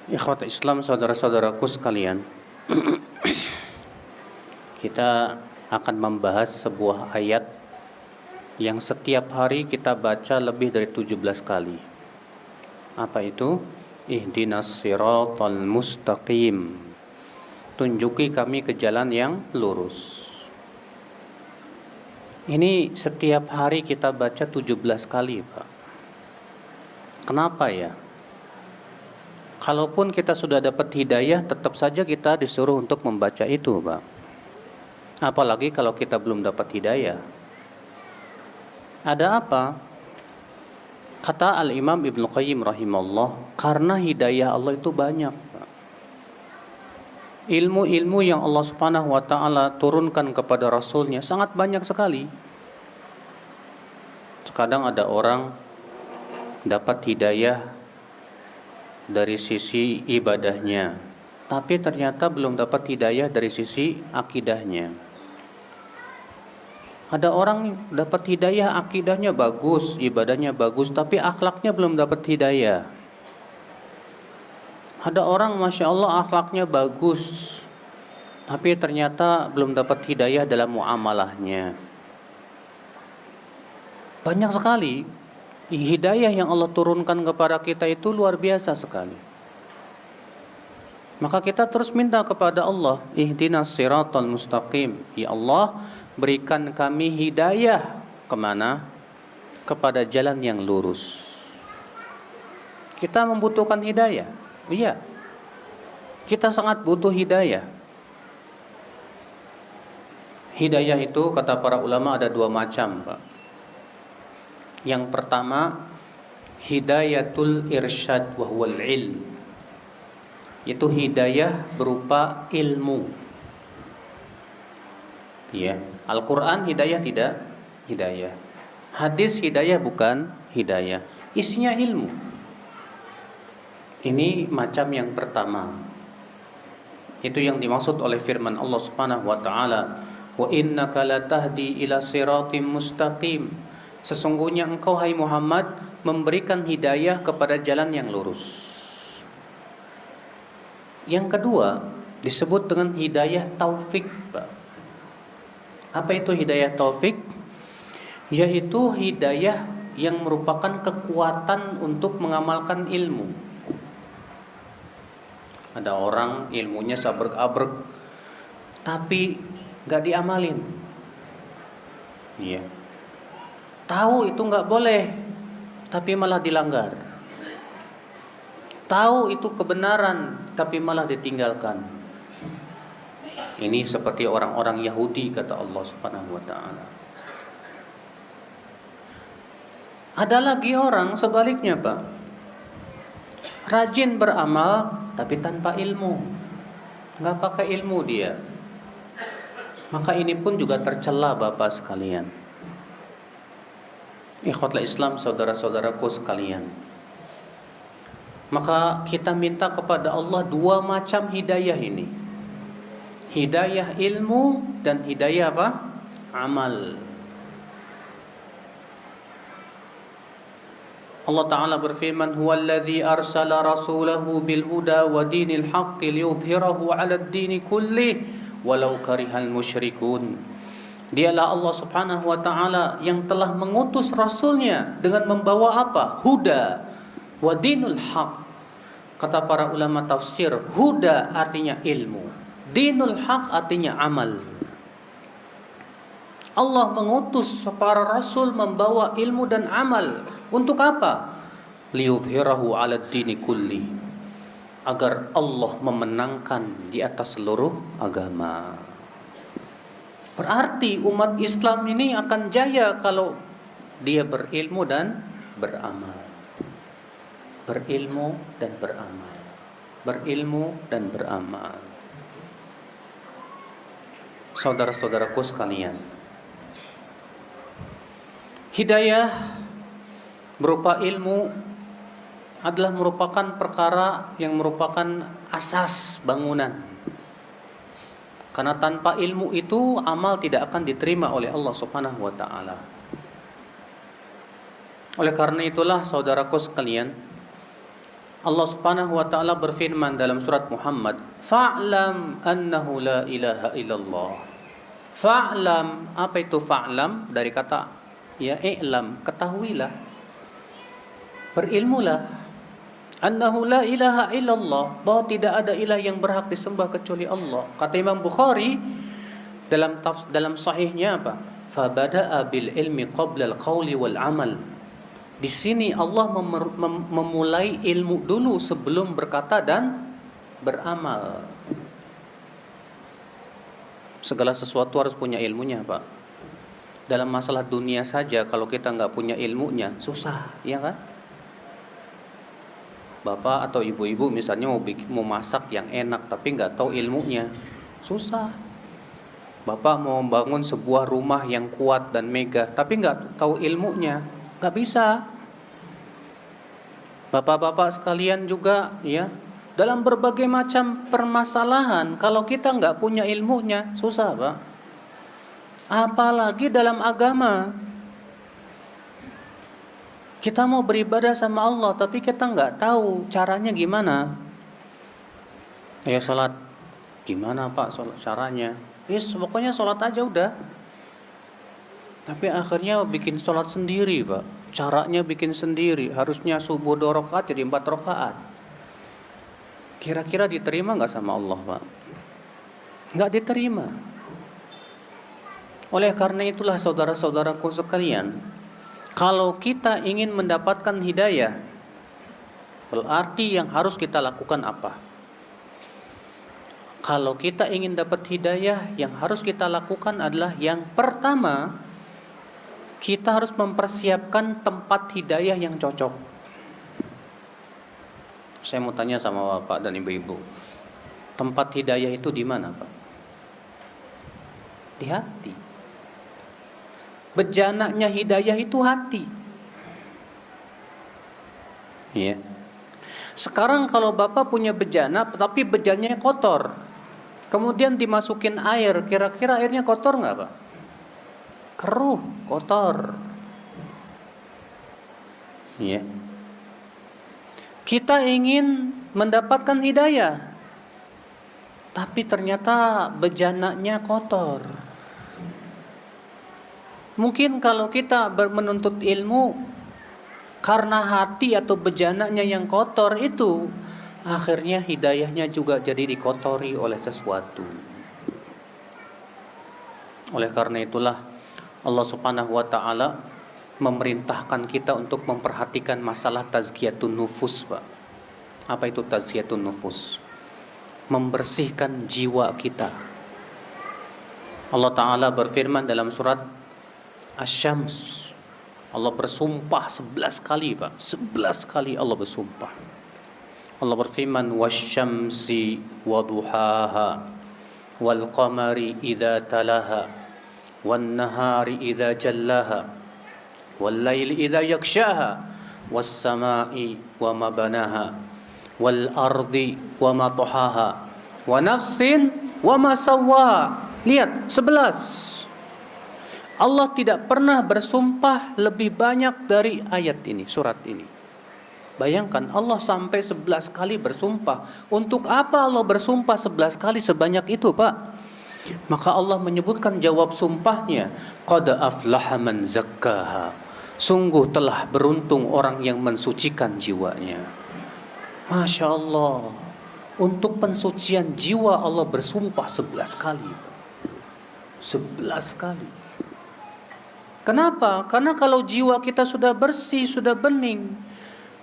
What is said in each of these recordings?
Ikhwat Islam, saudara-saudaraku sekalian, kita akan membahas sebuah ayat yang setiap hari kita baca lebih dari 17 kali. Apa itu? Ihdinas siratal mustaqim. Tunjuki kami ke jalan yang lurus. Ini setiap hari kita baca 17 kali, Pak. Kenapa ya? Kalaupun kita sudah dapat hidayah, tetap saja kita disuruh untuk membaca itu, Pak. Apalagi kalau kita belum dapat hidayah. Ada apa? Kata Al-Imam Ibnu Qayyim rahimahullah, karena hidayah Allah itu banyak, Pak. Ilmu-ilmu yang Allah Subhanahu wa taala turunkan kepada Rasulnya sangat banyak sekali. Kadang ada orang dapat hidayah dari sisi ibadahnya, tapi ternyata belum dapat hidayah dari sisi akidahnya. Ada orang dapat hidayah, akidahnya bagus, ibadahnya bagus, tapi akhlaknya belum dapat hidayah. Ada orang Masya Allah akhlaknya bagus, tapi ternyata belum dapat hidayah dalam muamalahnya. Banyak sekali hidayah yang Allah turunkan kepada kita itu luar biasa sekali. Maka kita terus minta kepada Allah, ihdinas siratal mustaqim. Ya Allah, berikan kami hidayah kemana? Kepada jalan yang lurus. Kita membutuhkan hidayah. Iya. Kita sangat butuh hidayah. Hidayah itu kata para ulama ada dua macam, Pak. Yang pertama, hidayatul irsyad wa huwal ilm. Itu hidayah berupa ilmu. Ya, Al-Qur'an hidayah tidak? Hidayah. Hadis hidayah bukan hidayah. Isinya ilmu. Ini macam yang pertama. Itu yang dimaksud oleh firman Allah Subhanahu wa taala, "Wa innaka latahdi ila siratim mustaqim." Sesungguhnya engkau hai Muhammad memberikan hidayah kepada jalan yang lurus. Yang kedua disebut dengan hidayah taufik, Pak. Apa itu hidayah taufik? Yaitu hidayah yang merupakan kekuatan untuk mengamalkan ilmu. Ada orang ilmunya sabrek-abrek, tapi gak diamalin. Iya. Tahu itu nggak boleh, tapi malah dilanggar. Tahu itu kebenaran, tapi malah ditinggalkan. Ini seperti orang-orang Yahudi kata Allah Subhanahu wa taala. Ada lagi orang sebaliknya, Pak. Rajin beramal tapi tanpa ilmu. Nggak pakai ilmu dia. Maka ini pun juga tercela Bapak sekalian. Ikhwatul Islam, saudara-saudaraku sekalian. Maka kita minta kepada Allah dua macam hidayah ini. Hidayah ilmu dan hidayah apa? Amal. Allah Ta'ala berfirman, "Huwallazi arsala rasulahu bil huda wa dinil haqqi liyudhhirahu 'alad dini kullih walau karihal musyrikun." Dialah Allah Subhanahu wa taala yang telah mengutus rasulnya dengan membawa apa? Huda wa dinul haq. Kata para ulama tafsir, huda artinya ilmu, dinul haq artinya amal. Allah mengutus para rasul membawa ilmu dan amal. Untuk apa? Liyudhhirahu 'alad dini kulli. Agar Allah memenangkan di atas seluruh agama. Berarti umat Islam ini akan jaya kalau dia berilmu dan beramal. Berilmu dan beramal. Berilmu dan beramal. Saudara-saudaraku sekalian, hidayah berupa ilmu adalah merupakan perkara yang merupakan asas bangunan. Karena tanpa ilmu itu amal tidak akan diterima oleh Allah Subhanahu wa taala. Oleh karena itulah saudaraku sekalian, Allah Subhanahu wa taala berfirman dalam surat Muhammad, "Fa'lam annahu la ilaha illallah." Fa'lam, apa itu fa'lam? Dari kata ya i'lam, ketahuilah. Berilmulah. Annahu la ilaha illallah, bahwa tidak ada ilah yang berhak disembah kecuali Allah. Kata Imam Bukhari dalam sahihnya apa? Fabada'a bil ilmi qabla al-qawli wal amal. Di sini Allah memulai ilmu dulu sebelum berkata dan beramal. Segala sesuatu harus punya ilmunya, Pak. Dalam masalah dunia saja kalau kita nggak punya ilmunya susah, ya kan? Bapak atau ibu-ibu misalnya mau masak yang enak tapi nggak tahu ilmunya, susah. Bapak mau bangun sebuah rumah yang kuat dan megah tapi nggak tahu ilmunya, nggak bisa. Bapak-bapak sekalian juga ya, dalam berbagai macam permasalahan kalau kita nggak punya ilmunya susah, Pak. Apalagi dalam agama. Kita mau beribadah sama Allah tapi kita nggak tahu caranya gimana. Ayo sholat, gimana Pak sholat caranya? Pokoknya sholat aja udah. Tapi akhirnya bikin sholat sendiri, Pak. Caranya bikin sendiri. Harusnya subuh 2 rakaat jadi 4 rakaat. Kira-kira diterima nggak sama Allah, Pak? Nggak diterima. Oleh karena itulah saudara-saudaraku sekalian, kalau kita ingin mendapatkan hidayah, berarti yang harus kita lakukan apa? Kalau kita ingin dapat hidayah, yang harus kita lakukan adalah yang pertama, kita harus mempersiapkan tempat hidayah yang cocok. Saya mau tanya sama Bapak dan Ibu-ibu, tempat hidayah itu di mana, Pak? Di hati. Bejananya hidayah itu hati. Iya. Sekarang kalau Bapak punya bejana, tapi bejananya kotor, kemudian dimasukin air, kira-kira airnya kotor nggak, Pak? Keruh, kotor. Iya. Kita ingin mendapatkan hidayah, tapi ternyata bejananya kotor. Mungkin kalau kita menuntut ilmu karena hati atau bejananya yang kotor itu, akhirnya hidayahnya juga jadi dikotori oleh sesuatu. Oleh karena itulah Allah Subhanahu wa taala memerintahkan kita untuk memperhatikan masalah tazkiyatun nufus, Pak. Apa itu tazkiyatun nufus? Membersihkan jiwa kita. Allah taala berfirman dalam surat Asy-Syams. Allah bersumpah 11 kali, Pak. 11 kali Allah bersumpah. Allah berfirman, "Wasyamsi wadhuhaha wal qamari idza talaha wan nahari idza jallaha wal laili idza yaghshaha was samai wa ma banaha wal ardi wa ma tahaha wa nafsin wa ma sawwaha." Lihat, 11. Allah tidak pernah bersumpah lebih banyak dari ayat ini, surat ini. Bayangkan Allah sampai 11 kali bersumpah. Untuk apa Allah bersumpah 11 kali sebanyak itu, Pak? Maka Allah menyebutkan jawab sumpahnya, qad aflaha man zakkaha. Sungguh telah beruntung orang yang mensucikan jiwanya. Masya Allah. Untuk pensucian jiwa Allah bersumpah 11 kali. 11 kali. Kenapa? Karena kalau jiwa kita sudah bersih, sudah bening,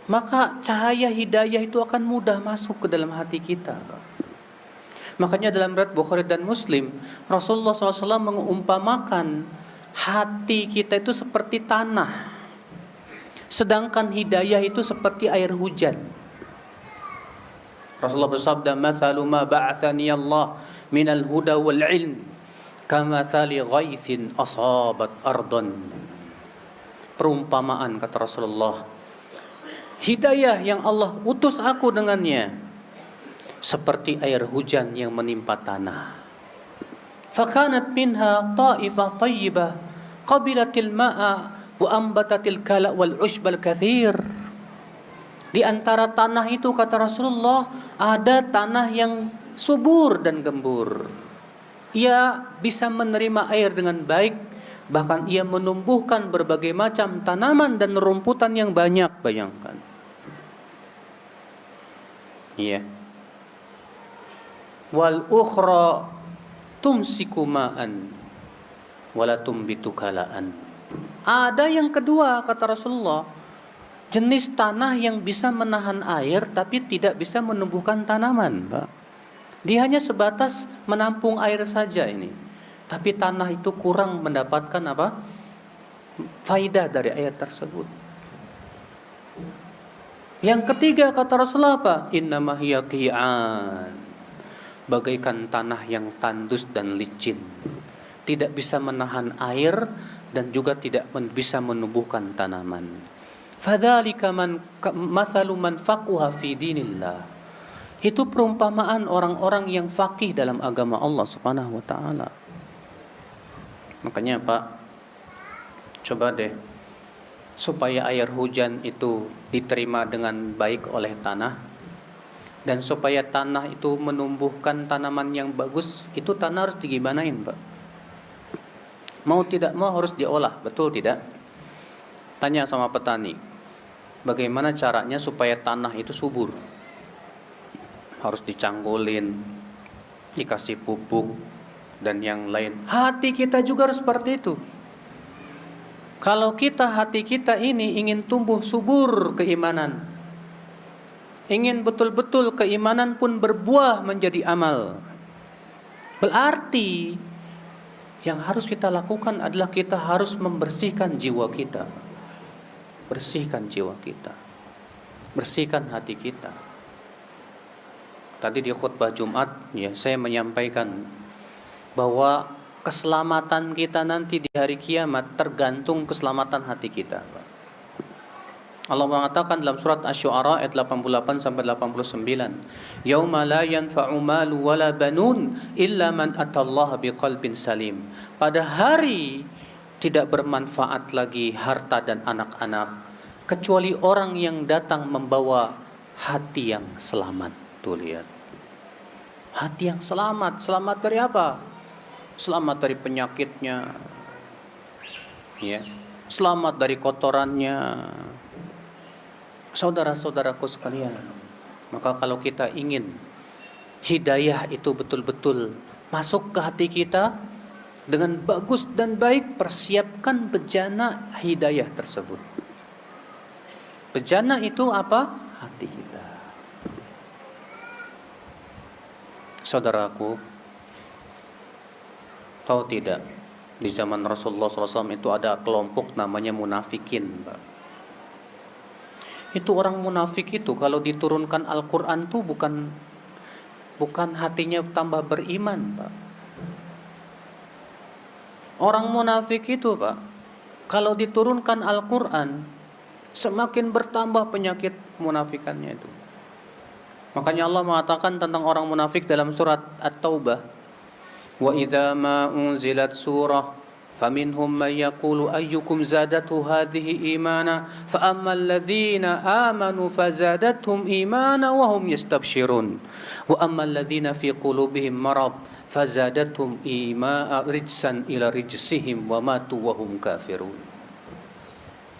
maka cahaya hidayah itu akan mudah masuk ke dalam hati kita. Makanya dalam riwayat Bukhari dan Muslim, Rasulullah SAW mengumpamakan hati kita itu seperti tanah, sedangkan hidayah itu seperti air hujan. Rasulullah bersabda, "Mathalu ma ba'athani Allah minal huda wal ilm kamathali ghaithin asabat ardan." Perumpamaan, kata Rasulullah, hidayah yang Allah utus aku dengannya seperti air hujan yang menimpa tanah. Fakanat minha ta'ifah tayyibah qabilatil ma'a wa ambatatil kala wal ushbal kathir. Di antara tanah itu kata Rasulullah ada tanah yang subur dan gembur. Ia bisa menerima air dengan baik, bahkan ia menumbuhkan berbagai macam tanaman dan rumputan yang banyak, bayangkan. Iya. Wal ukhra tumsiku ma'an wala tumbitu kalaan. Ada yang kedua kata Rasulullah, jenis tanah yang bisa menahan air tapi tidak bisa menumbuhkan tanaman, Pak. Dia hanya sebatas menampung air saja ini. Tapi tanah itu kurang mendapatkan apa? Faidah dari air tersebut. Yang ketiga kata Rasulullah apa? Innama hiya qi'an. Bagaikan tanah yang tandus dan licin. Tidak bisa menahan air dan juga tidak bisa menumbuhkan tanaman. Fadzalika mathalu man faqaha fi dinillah. Itu perumpamaan orang-orang yang faqih dalam agama Allah Subhanahu wa taala. Makanya Pak, coba deh supaya air hujan itu diterima dengan baik oleh tanah dan supaya tanah itu menumbuhkan tanaman yang bagus, itu tanah harus digimanain, Pak? Mau tidak mau harus diolah, betul tidak? Tanya sama petani, bagaimana caranya supaya tanah itu subur? Harus dicanggulin, dikasih pupuk dan yang lain. Hati kita juga harus seperti itu. Kalau hati kita ini ingin tumbuh subur keimanan, ingin betul-betul keimanan pun berbuah menjadi amal, berarti yang harus kita lakukan adalah kita harus membersihkan jiwa kita. Bersihkan jiwa kita, bersihkan hati kita. Tadi di khutbah Jumat ya saya menyampaikan bahwa keselamatan kita nanti di hari kiamat tergantung keselamatan hati kita. Allah mengatakan dalam surat Asy-Syu'ara ayat 88 sampai 89, "Yauma la yanfa'u malu wala banun illa man atallaha biqalbin salim." Pada hari tidak bermanfaat lagi harta dan anak-anak kecuali orang yang datang membawa hati yang selamat. Tuh lihat. Hati yang selamat. Selamat dari apa? Selamat dari penyakitnya. Ya. Selamat dari kotorannya. Saudara-saudaraku sekalian, maka kalau kita ingin hidayah itu betul-betul masuk ke hati kita dengan bagus dan baik, persiapkan bejana hidayah tersebut. Bejana itu apa? Hati kita. Saudaraku, tahu tidak, di zaman Rasulullah SAW itu ada kelompok namanya munafikin, Pak. Itu orang munafik itu kalau diturunkan Al-Quran tuh bukan hatinya tambah beriman, Pak. Orang munafik itu, Pak, kalau diturunkan Al-Quran semakin bertambah penyakit munafikannya itu. Makanya Allah mengatakan tentang orang munafik dalam surat At-Taubah, "Wa idza ma unzilat surah فَمِنْهُمْ مَنْ يَقُولُ أَيُّكُمْ زَادَتْهُ هَذِهِ إِيمَانًا فَأَمَّا الَّذِينَ آمَنُوا فَزَادَتْهُمْ إِيمَانًا وَهُمْ يَسْتَبْشِرُونَ وَأَمَّا الَّذِينَ فِي قُلُوبِهِمْ مَرَضٌ فَزَادَتْهُمْ رِجْسًا إِلَى رِجْسِهِمْ وَمَاتُوا وَهُمْ كَافِرُونَ.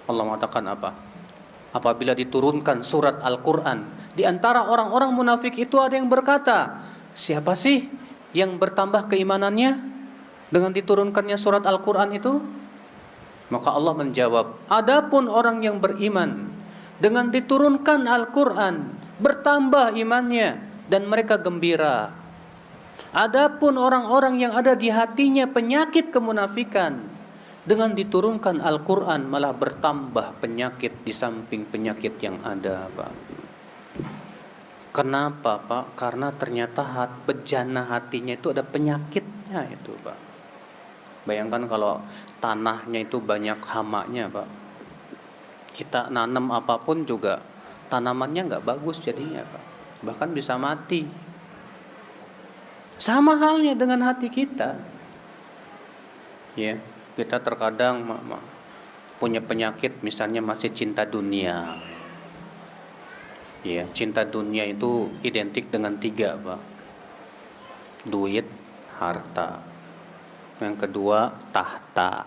Allah mengatakan apa? Apabila diturunkan surat Al-Quran, di antara orang-orang munafik itu ada yang berkata, siapa sih yang bertambah keimanannya dengan diturunkannya surat Al-Quran itu? Maka Allah menjawab, adapun orang yang beriman dengan diturunkan Al-Quran bertambah imannya dan mereka gembira. Adapun orang-orang yang ada di hatinya penyakit kemunafikan, dengan diturunkan Al-Quran malah bertambah penyakit di samping penyakit yang ada, Pak. Kenapa, Pak? Karena ternyata bejana hatinya itu ada penyakitnya itu, Pak. Bayangkan kalau tanahnya itu banyak hamanya, Pak. Kita nanam apapun juga tanamannya nggak bagus jadinya, Pak. Bahkan bisa mati. Sama halnya dengan hati kita. Ya, kita terkadang punya penyakit, misalnya masih cinta dunia. Ya, cinta dunia itu identik dengan 3, Pak. Duit, harta. Yang kedua, tahta.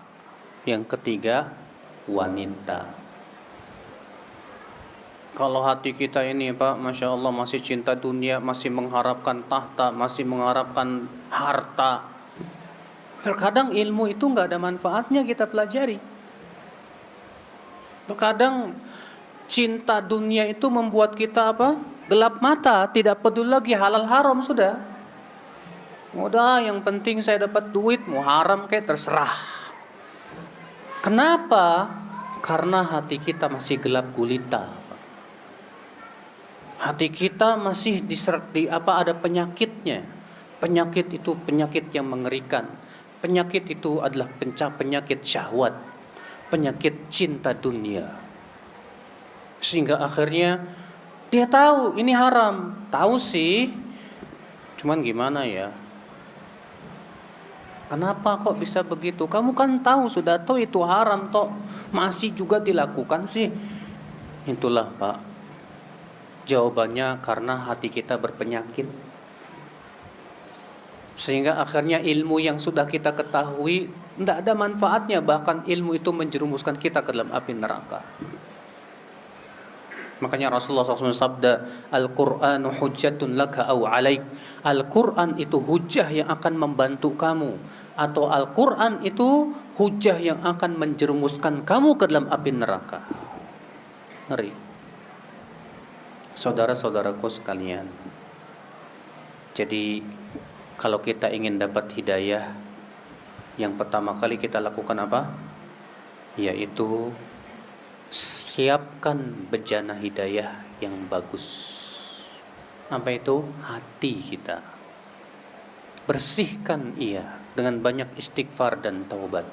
Yang ketiga, wanita. Kalau hati kita ini, Pak, Masya Allah, masih cinta dunia, masih mengharapkan tahta, masih mengharapkan harta, terkadang ilmu itu nggak ada manfaatnya kita pelajari. Terkadang cinta dunia itu membuat kita apa? Gelap mata, tidak peduli lagi halal haram sudah. Udah, yang penting saya dapat duit, mau haram kayak terserah. Kenapa? Karena hati kita masih gelap gulita. Hati kita masih ada penyakitnya. Penyakit itu penyakit yang mengerikan. Penyakit itu adalah penyakit syahwat, penyakit cinta dunia. Sehingga akhirnya dia tahu ini haram, tahu sih. Cuman gimana ya? Kenapa kok bisa begitu? Kamu kan tahu, sudah tahu itu haram toh, masih juga dilakukan sih. Itulah, Pak, jawabannya karena hati kita berpenyakit. Sehingga akhirnya ilmu yang sudah kita ketahui tidak ada manfaatnya, bahkan ilmu itu menjerumuskan kita ke dalam api neraka. Makanya Rasulullah SAW sabda, Al-Qur'anu hujjatun laka aw alaik. Al-Qur'an itu hujjah yang akan membantu kamu, atau Al-Qur'an itu hujjah yang akan menjerumuskan kamu ke dalam api neraka. Ngeri. Saudara-saudaraku sekalian, jadi kalau kita ingin dapat hidayah, yang pertama kali kita lakukan apa? Yaitu siapkan bejana hidayah yang bagus. Apa itu? Hati kita. Bersihkan ia dengan banyak istighfar dan taubat.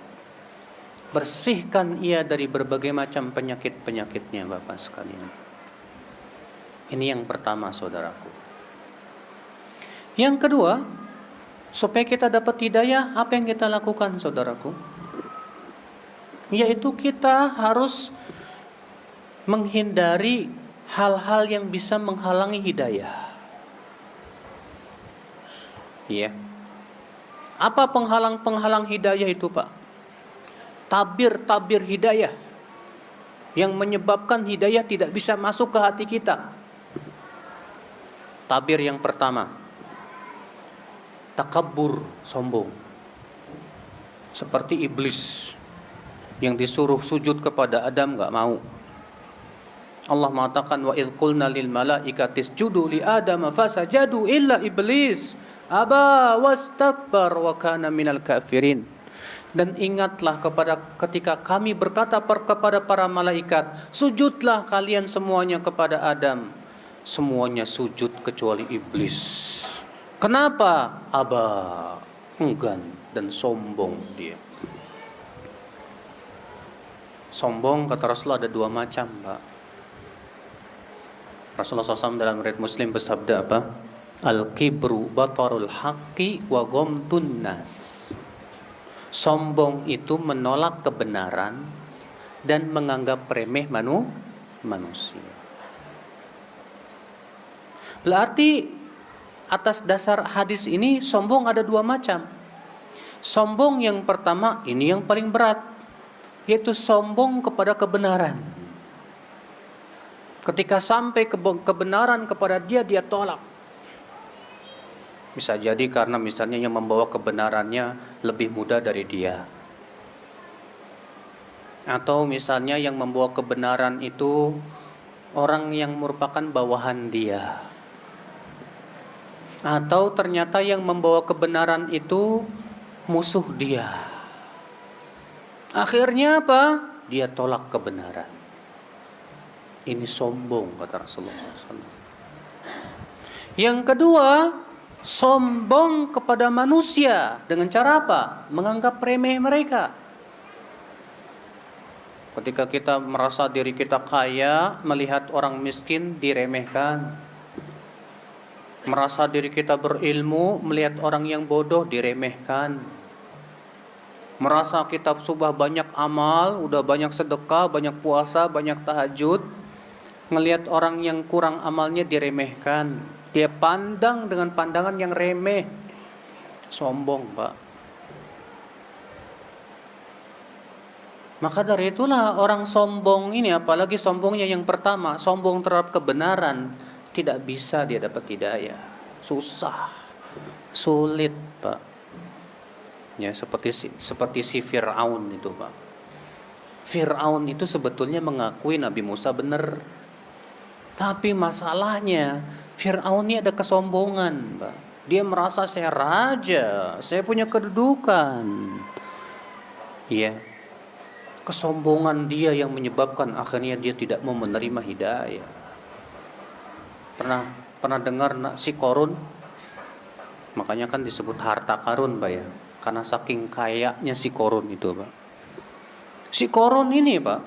Bersihkan ia dari berbagai macam penyakit-penyakitnya, Bapak sekalian. Ini yang pertama, saudaraku. Yang kedua, supaya kita dapat hidayah, apa yang kita lakukan, saudaraku? Yaitu kita harus menghindari hal-hal yang bisa menghalangi hidayah. Iya. Apa penghalang-penghalang hidayah itu, Pak? Tabir-tabir hidayah yang menyebabkan hidayah tidak bisa masuk ke hati kita. Tabir yang pertama, takabbur, sombong. Seperti iblis yang disuruh sujud kepada Adam enggak mau. Allah mengatakan, wa idh qulna lil malaikati isjudu li adama fasajadu illa iblis aba wastakbar wa kana minal kafirin. Dan ingatlah ketika kami berkata kepada para malaikat, sujudlah kalian semuanya kepada Adam. Semuanya sujud kecuali iblis. Kenapa? Aba, enggan dan sombong dia. Sombong, kata Rasulullah, ada 2 macam, Pak. Rasulullah SAW dalam riwayat Muslim bersabda apa? Al-kibru batarul haqqi wa ghamtun nas. Sombong itu menolak kebenaran dan menganggap remeh manusia. Berarti atas dasar hadis ini sombong ada 2 macam. Sombong yang pertama, ini yang paling berat, yaitu sombong kepada kebenaran. Ketika sampai kebenaran kepada dia tolak. Bisa jadi karena misalnya yang membawa kebenarannya lebih muda dari dia. Atau misalnya yang membawa kebenaran itu orang yang merupakan bawahan dia. Atau ternyata yang membawa kebenaran itu musuh dia. Akhirnya apa? Dia tolak kebenaran. Ini sombong, kata Rasulullah SAW. Yang kedua, sombong kepada manusia. Dengan cara apa? Menganggap remeh mereka. Ketika kita merasa diri kita kaya, melihat orang miskin diremehkan. Merasa diri kita berilmu, melihat orang yang bodoh diremehkan. Merasa kita sudah banyak amal, udah banyak sedekah, banyak puasa, banyak tahajud, ngelihat orang yang kurang amalnya diremehkan. Dia pandang dengan pandangan yang remeh. Sombong, Pak. Maka dari itulah orang sombong ini, apalagi sombongnya yang pertama, sombong terhadap kebenaran, tidak bisa dia dapat hidayah. Susah, sulit, Pak. Ya, seperti si Fir'aun itu, Pak. Fir'aun itu sebetulnya mengakui Nabi Musa benar. Tapi masalahnya Fir'aun ini ada kesombongan, Pak. Dia merasa saya raja, saya punya kedudukan. Iya. Kesombongan dia yang menyebabkan akhirnya dia tidak mau menerima hidayah. Pernah dengar si Korun? Makanya kan disebut harta karun, Pak ya. Karena saking kayanya si Korun itu, Pak. Si Korun ini, Pak,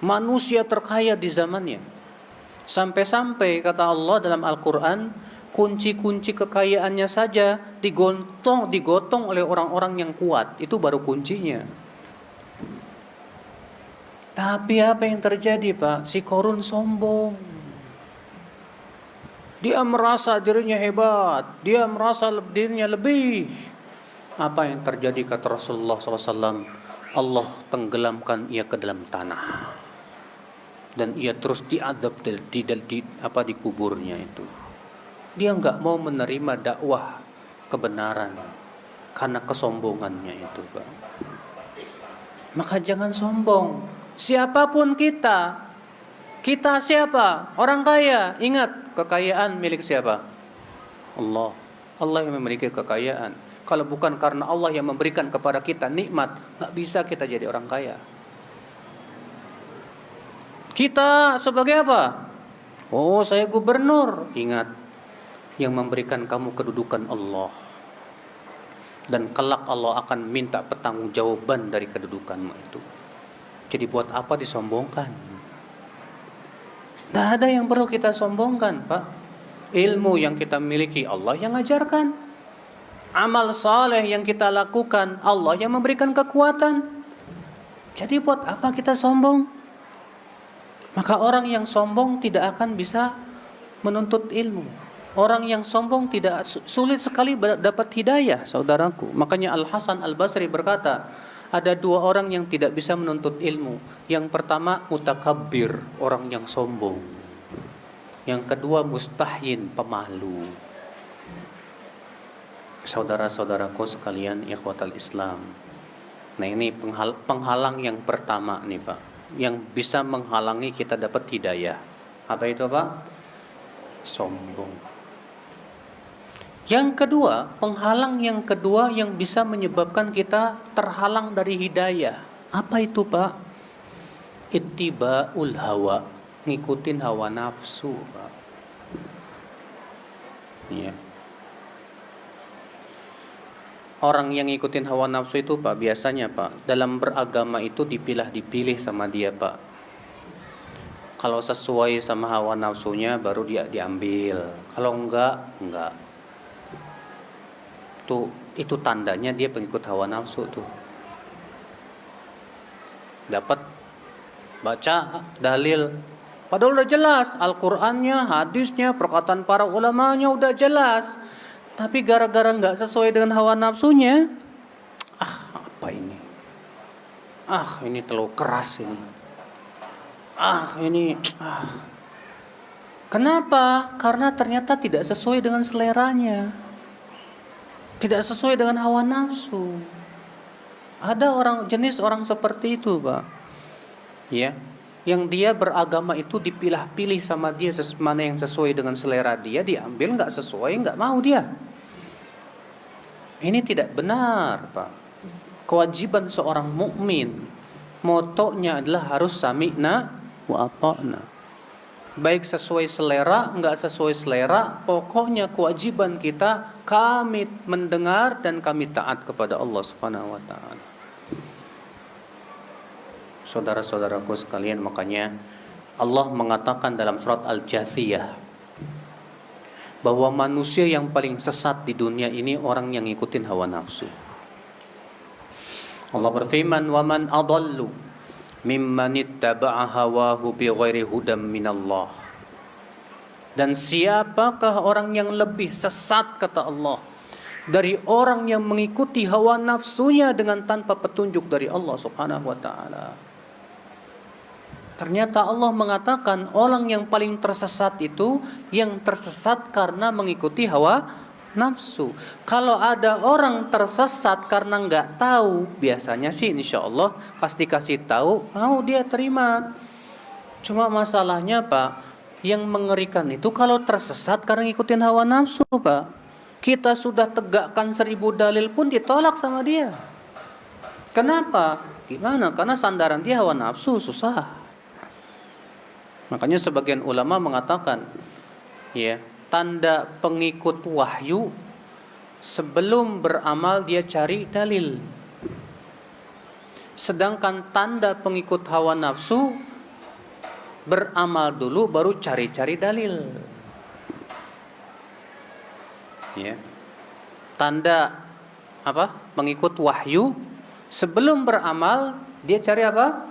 manusia terkaya di zamannya. Sampai-sampai kata Allah dalam Al-Quran, kunci-kunci kekayaannya saja digotong oleh orang-orang yang kuat. Itu baru kuncinya. Tapi apa yang terjadi, Pak? Si Korun sombong. Dia merasa dirinya hebat. Dia merasa dirinya lebih. Apa yang terjadi kata Rasulullah SAW? Allah tenggelamkan ia ke dalam tanah. Dan ia terus diadab di kuburnya itu. Dia enggak mau menerima dakwah kebenaran karena kesombongannya itu, Pak. Maka jangan sombong. Siapapun kita siapa? Orang kaya. Ingat, kekayaan milik siapa? Allah. Allah yang memiliki kekayaan. Kalau bukan karena Allah yang memberikan kepada kita nikmat, gak bisa kita jadi orang kaya. Kita sebagai apa? Oh, saya gubernur. Ingat, yang memberikan kamu kedudukan Allah. Dan kelak Allah akan minta pertanggungjawaban dari kedudukanmu itu. Jadi buat apa disombongkan? Tidak ada yang perlu kita sombongkan, Pak. Ilmu yang kita miliki Allah yang ajarkan. Amal saleh yang kita lakukan Allah yang memberikan kekuatan. Jadi buat apa kita sombong? Maka orang yang sombong tidak akan bisa menuntut ilmu. Orang yang sombong tidak sulit sekali dapat hidayah, saudaraku. Makanya Al-Hasan Al-Basri berkata, ada dua orang yang tidak bisa menuntut ilmu. Yang pertama mutakabbir, orang yang sombong. Yang kedua mustahyin, pemalu. Saudara-saudaraku sekalian, ikhwatal Islam. Nah, ini penghalang yang pertama nih, Pak, yang bisa menghalangi kita dapat hidayah. Apa itu, Pak? Sombong. Yang kedua, penghalang yang kedua yang bisa menyebabkan kita terhalang dari hidayah. Apa itu, Pak? Ittiba'ul hawa, ngikutin hawa nafsu, Pak. Ya. Orang yang ngikutin hawa nafsu itu, Pak, biasanya, Pak, dalam beragama itu dipilih sama dia, Pak. Kalau sesuai sama hawa nafsunya baru dia diambil. Kalau enggak. Itu tandanya dia pengikut hawa nafsu tuh. Dapat baca dalil, padahal udah jelas Al-Qur'annya, hadisnya, perkataan para ulamanya udah jelas. Tapi gara-gara enggak sesuai dengan hawa nafsunya, apa ini? Ini terlalu keras ini. Kenapa? Karena ternyata tidak sesuai dengan seleranya. Tidak sesuai dengan hawa nafsu. Ada jenis orang seperti itu, Pak. Ya, yang dia beragama itu dipilah-pilih sama dia, mana yang sesuai dengan selera dia diambil, enggak sesuai enggak mau dia. Ini tidak benar, Pak. Kewajiban seorang mukmin, motonya adalah harus sami'na wa ata'na. Baik sesuai selera, enggak sesuai selera, pokoknya kewajiban kita kami mendengar dan kami taat kepada Allah Subhanahu wa taala. Saudara-saudaraku sekalian, makanya Allah mengatakan dalam surat Al-Jathiyah bahwa manusia yang paling sesat di dunia ini orang yang ngikutin hawa nafsu. Allah berfirman, "Wa man adallu mimman ittaba'a hawahu bighairi hudam minallah. Dan siapakah orang yang lebih sesat, kata Allah, dari orang yang mengikuti hawa nafsunya dengan tanpa petunjuk dari Allah Subhanahu wa taala. Ternyata Allah mengatakan orang yang paling tersesat itu yang tersesat karena mengikuti hawa nafsu. Kalau ada orang tersesat karena nggak tahu, biasanya sih insya Allah pasti kasih tahu, mau dia terima. Cuma masalahnya Pak, yang mengerikan itu kalau tersesat karena ngikutin hawa nafsu Pak. Kita sudah tegakkan 1000 dalil pun ditolak sama dia. Kenapa? Gimana? Karena sandaran dia hawa nafsu, susah. Makanya sebagian ulama mengatakan, ya, tanda pengikut wahyu sebelum beramal dia cari dalil. Sedangkan tanda pengikut hawa nafsu beramal dulu baru cari-cari dalil. Ya. Tanda apa? Pengikut wahyu sebelum beramal dia cari apa?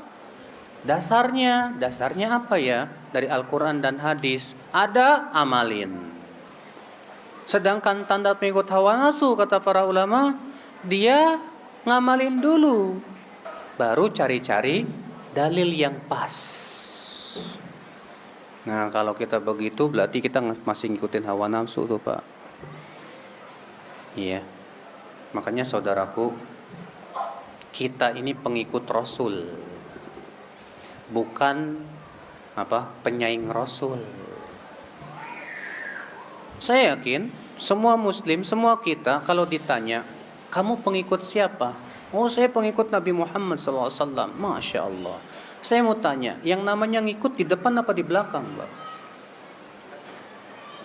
Dasarnya apa ya? Dari Al-Quran dan hadis. Ada, amalin. Sedangkan tanda pengikut hawa nafsu, kata para ulama, dia ngamalin dulu, baru cari-cari dalil yang pas. Nah, kalau kita begitu berarti kita masih ngikutin hawa nafsu tuh Pak. Iya. Makanya saudaraku, kita ini pengikut Rasul, bukan penyaing Rasul. Saya yakin semua muslim, semua kita kalau ditanya, kamu pengikut siapa? Oh, saya pengikut Nabi Muhammad SAW. Masya Allah. Saya mau tanya, yang namanya ngikut di depan apa di belakang, Mbak?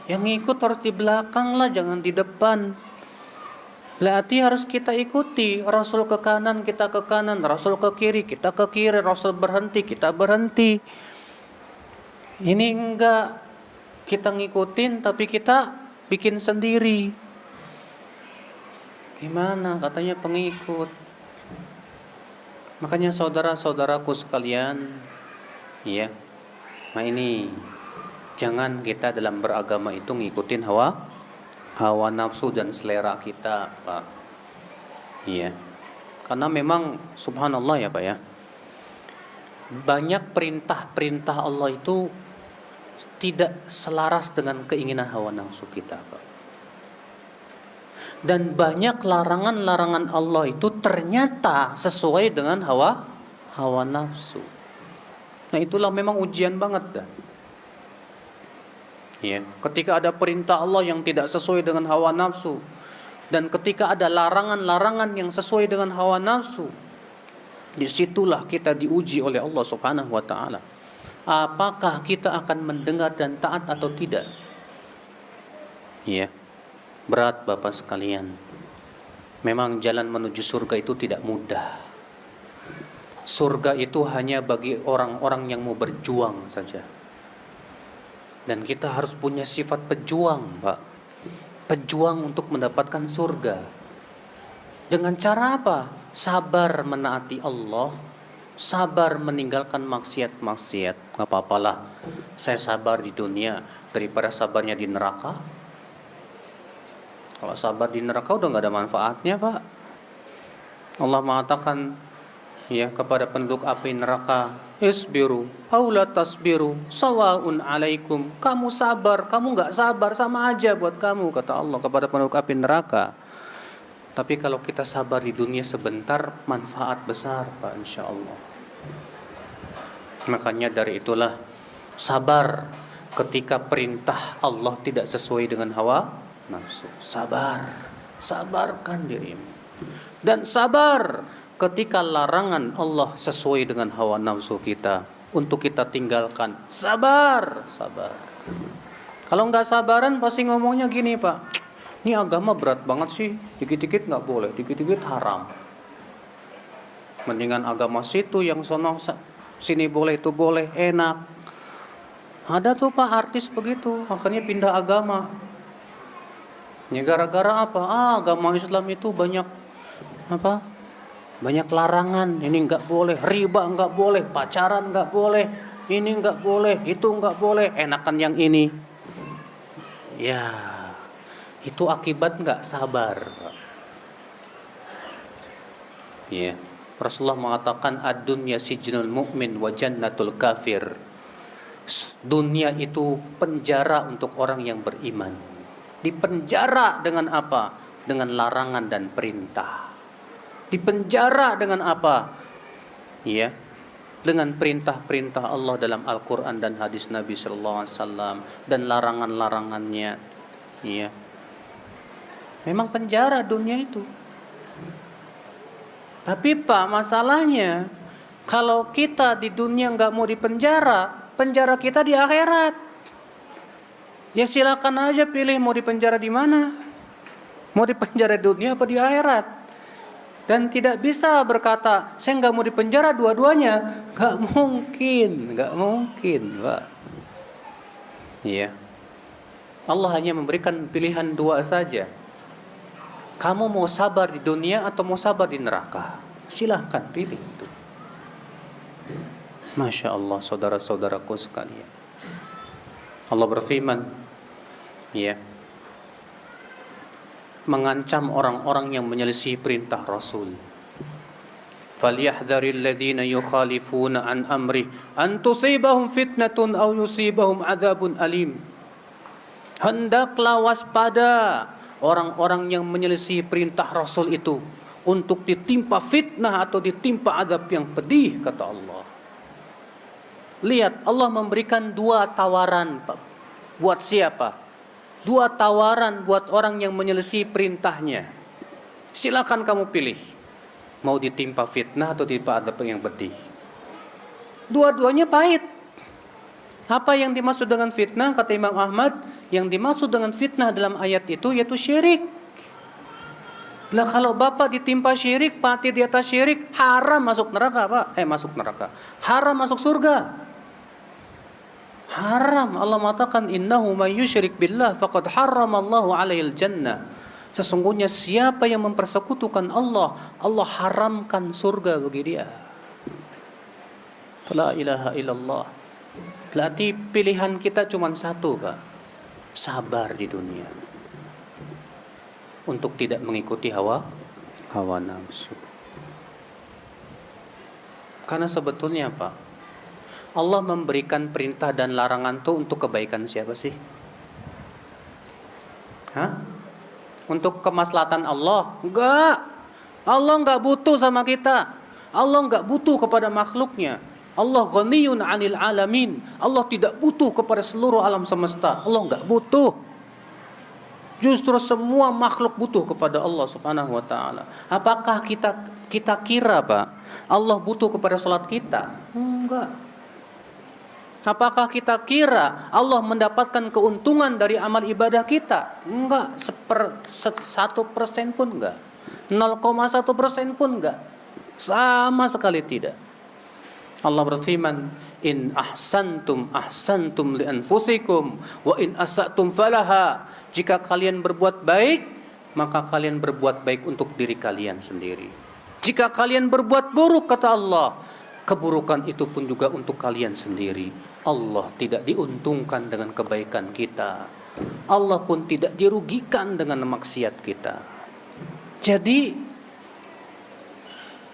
Yang ngikut harus di belakang lah, jangan di depan. Berarti harus kita ikuti. Rasul ke kanan, kita ke kanan. Rasul ke kiri, kita ke kiri. Rasul berhenti, kita berhenti. Ini enggak, kita ngikutin tapi kita bikin sendiri. Gimana? Katanya pengikut. Makanya saudara-saudaraku sekalian, ya, nah ini jangan kita dalam beragama itu ngikutin hawa nafsu dan selera kita, Pak. Iya. Karena memang subhanallah ya, Pak ya. Banyak perintah-perintah Allah itu tidak selaras dengan keinginan hawa nafsu kita, Pak. Dan banyak larangan-larangan Allah itu ternyata sesuai dengan hawa nafsu. Nah, itulah memang ujian banget dah. Ya, ketika ada perintah Allah yang tidak sesuai dengan hawa nafsu, dan ketika ada larangan-larangan yang sesuai dengan hawa nafsu, disitulah kita diuji oleh Allah Subhanahu wa taala. Apakah kita akan mendengar dan taat atau tidak? Ya. Berat Bapak sekalian. Memang jalan menuju surga itu tidak mudah. Surga itu hanya bagi orang-orang yang mau berjuang saja. Dan kita harus punya sifat pejuang, Pak. Pejuang untuk mendapatkan surga. Dengan cara apa? Sabar menaati Allah, sabar meninggalkan maksiat-maksiat. Gak apa-apalah, saya sabar di dunia daripada sabarnya di neraka. Kalau sabar di neraka udah gak ada manfaatnya, Pak. Allah mengatakan ya kepada penduduk api neraka, isbiru aw la tasbiru sawaun alaikum. Kamu sabar, kamu gak sabar, sama aja buat kamu, kata Allah kepada penduduk api neraka. Tapi kalau kita sabar di dunia sebentar, manfaat besar, Pak, insya Allah. Makanya dari itulah sabar ketika perintah Allah tidak sesuai dengan hawa nafsu. Sabarkan dirimu. Dan sabar ketika larangan Allah sesuai dengan hawa nafsu kita untuk kita tinggalkan. Sabar. Kalau nggak sabaran pasti ngomongnya gini, Pak. Ini agama berat banget sih. Dikit-dikit nggak boleh, dikit-dikit haram. Mendingan agama situ yang sono sini boleh, itu boleh, enak. Ada tuh Pak artis begitu, akhirnya pindah agama. Ya gara-gara apa? Agama Islam itu banyak Banyak larangan, ini nggak boleh, riba nggak boleh, pacaran nggak boleh, ini nggak boleh, itu nggak boleh, enakan yang ini. Ya, itu akibat nggak sabar. Ya, Rasulullah mengatakan ad-dunya sijnul mu'min wa jannatul kafir. Dunia itu penjara untuk orang yang beriman. Dipenjara dengan apa? Dengan larangan dan perintah. Dipenjara dengan apa? Ya, dengan perintah-perintah Allah dalam Al-Quran dan hadis Nabi Sallallahu Alaihi Wasallam dan larangan-larangannya. Ya, memang penjara dunia itu. Tapi Pak, masalahnya kalau kita di dunia nggak mau dipenjara, penjara kita di akhirat. Ya silakan aja pilih mau dipenjara di mana. Mau dipenjara di dunia apa di akhirat. Dan tidak bisa berkata, saya nggak mau dipenjara dua-duanya. Nggak mungkin, Pak. Iya. Allah hanya memberikan pilihan dua saja. Kamu mau sabar di dunia atau mau sabar di neraka? Silahkan pilih itu. Masya Allah, saudara-saudaraku sekalian. Allah berfirman, ya, mengancam orang-orang yang menyelisih perintah Rasul. فَلْيَحْذَرِ الَّذِينَ يُخَالِفُونَ عَنْ أَمْرِهِ أَنْ تُصِيبَهُمْ فِتْنَةٌ أَوْ يُصِيبَهُمْ عَذَابٌ أَلِيمٌ. Hendaklah waspada orang-orang yang menyelisih perintah Rasul itu untuk ditimpa fitnah atau ditimpa azab yang pedih, kata Allah. Lihat, Allah memberikan dua tawaran, Pak. Buat siapa? Dua tawaran buat orang yang menyelisih perintahnya. Silakan kamu pilih. Mau ditimpa fitnah atau ditimpa azab yang pedih. Dua-duanya pahit. Apa yang dimaksud dengan fitnah? Kata Imam Ahmad, yang dimaksud dengan fitnah dalam ayat itu yaitu syirik. Lah kalau bapak ditimpa syirik, mati di atas syirik, haram masuk neraka, Pak. Masuk neraka. Haram masuk surga. Haram. Allah mengatakan innahu may yusyrik billah faqad harramallahu 'alaihil jannah. Sesungguhnya siapa yang mempersekutukan Allah, Allah haramkan surga bagi dia. La ilaha illallah. Berarti pilihan kita cuma satu, Pak. Sabar di dunia. Untuk tidak mengikuti hawa nafsu. Karena sebetulnya, Pak, Allah memberikan perintah dan larangan itu untuk kebaikan siapa sih? Untuk kemaslahatan Allah? Enggak. Allah enggak butuh sama kita. Allah enggak butuh kepada makhluknya. Allah ghaniyun 'anil alamin. Allah tidak butuh kepada seluruh alam semesta. Allah enggak butuh. Justru semua makhluk butuh kepada Allah Subhanahu wa taala. Apakah kita kira, Pak, Allah butuh kepada salat kita? Enggak. Apakah kita kira Allah mendapatkan keuntungan dari amal ibadah kita? Enggak, 1% pun enggak. 0,1% pun enggak. Sama sekali tidak. Allah berfirman, in ahsantum ahsantum li anfusikum wa in asatum falaha. Jika kalian berbuat baik, maka kalian berbuat baik untuk diri kalian sendiri. Jika kalian berbuat buruk, kata Allah, keburukan itu pun juga untuk kalian sendiri. Allah tidak diuntungkan dengan kebaikan kita. Allah pun tidak dirugikan dengan maksiat kita. Jadi,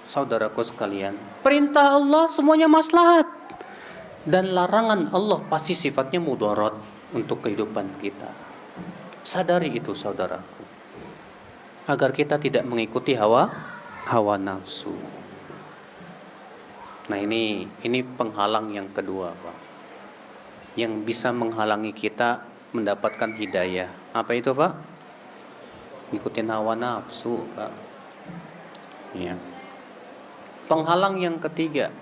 saudaraku sekalian, perintah Allah semuanya maslahat. Dan larangan Allah pasti sifatnya mudarat untuk kehidupan kita. Sadari itu, saudaraku. Agar kita tidak mengikuti hawa nafsu. Nah ini penghalang yang kedua, Pak. Yang bisa menghalangi kita mendapatkan hidayah. Apa itu, Pak? Ngikutin hawa nafsu, Pak. Ya. Penghalang yang ketiga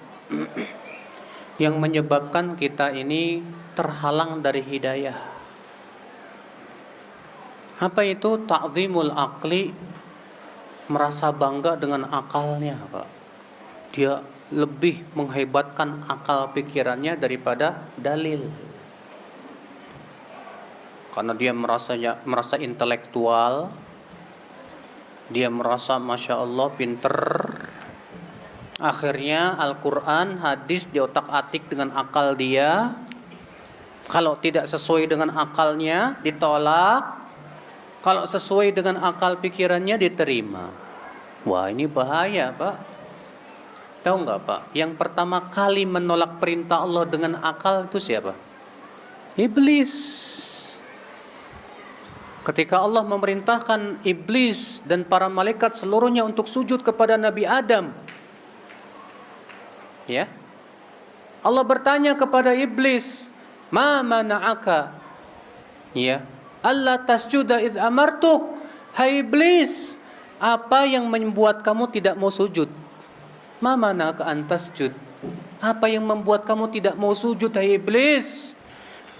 yang menyebabkan kita ini terhalang dari hidayah. Apa itu? Ta'zimul aqli, merasa bangga dengan akalnya, Pak. Dia lebih menghebatkan akal pikirannya daripada dalil. Karena dia merasa intelektual, dia merasa Masya Allah pinter, Akhirnya Al-Quran, hadis diotak-atik dengan akal dia. Kalau tidak sesuai dengan akalnya, ditolak. Kalau sesuai dengan akal pikirannya, diterima. Wah, ini bahaya, Pak. Tahu nggak, Pak? Yang pertama kali menolak perintah Allah dengan akal itu siapa? Iblis. Ketika Allah memerintahkan iblis dan para malaikat seluruhnya untuk sujud kepada Nabi Adam, ya, Allah bertanya kepada iblis, "Ma mana'aka?" Ya, "Alla tasjuda id amartuk." Hai iblis, apa yang membuat kamu tidak mau sujud? "Ma mana'aka an tasjud." Apa yang membuat kamu tidak mau sujud, hai iblis?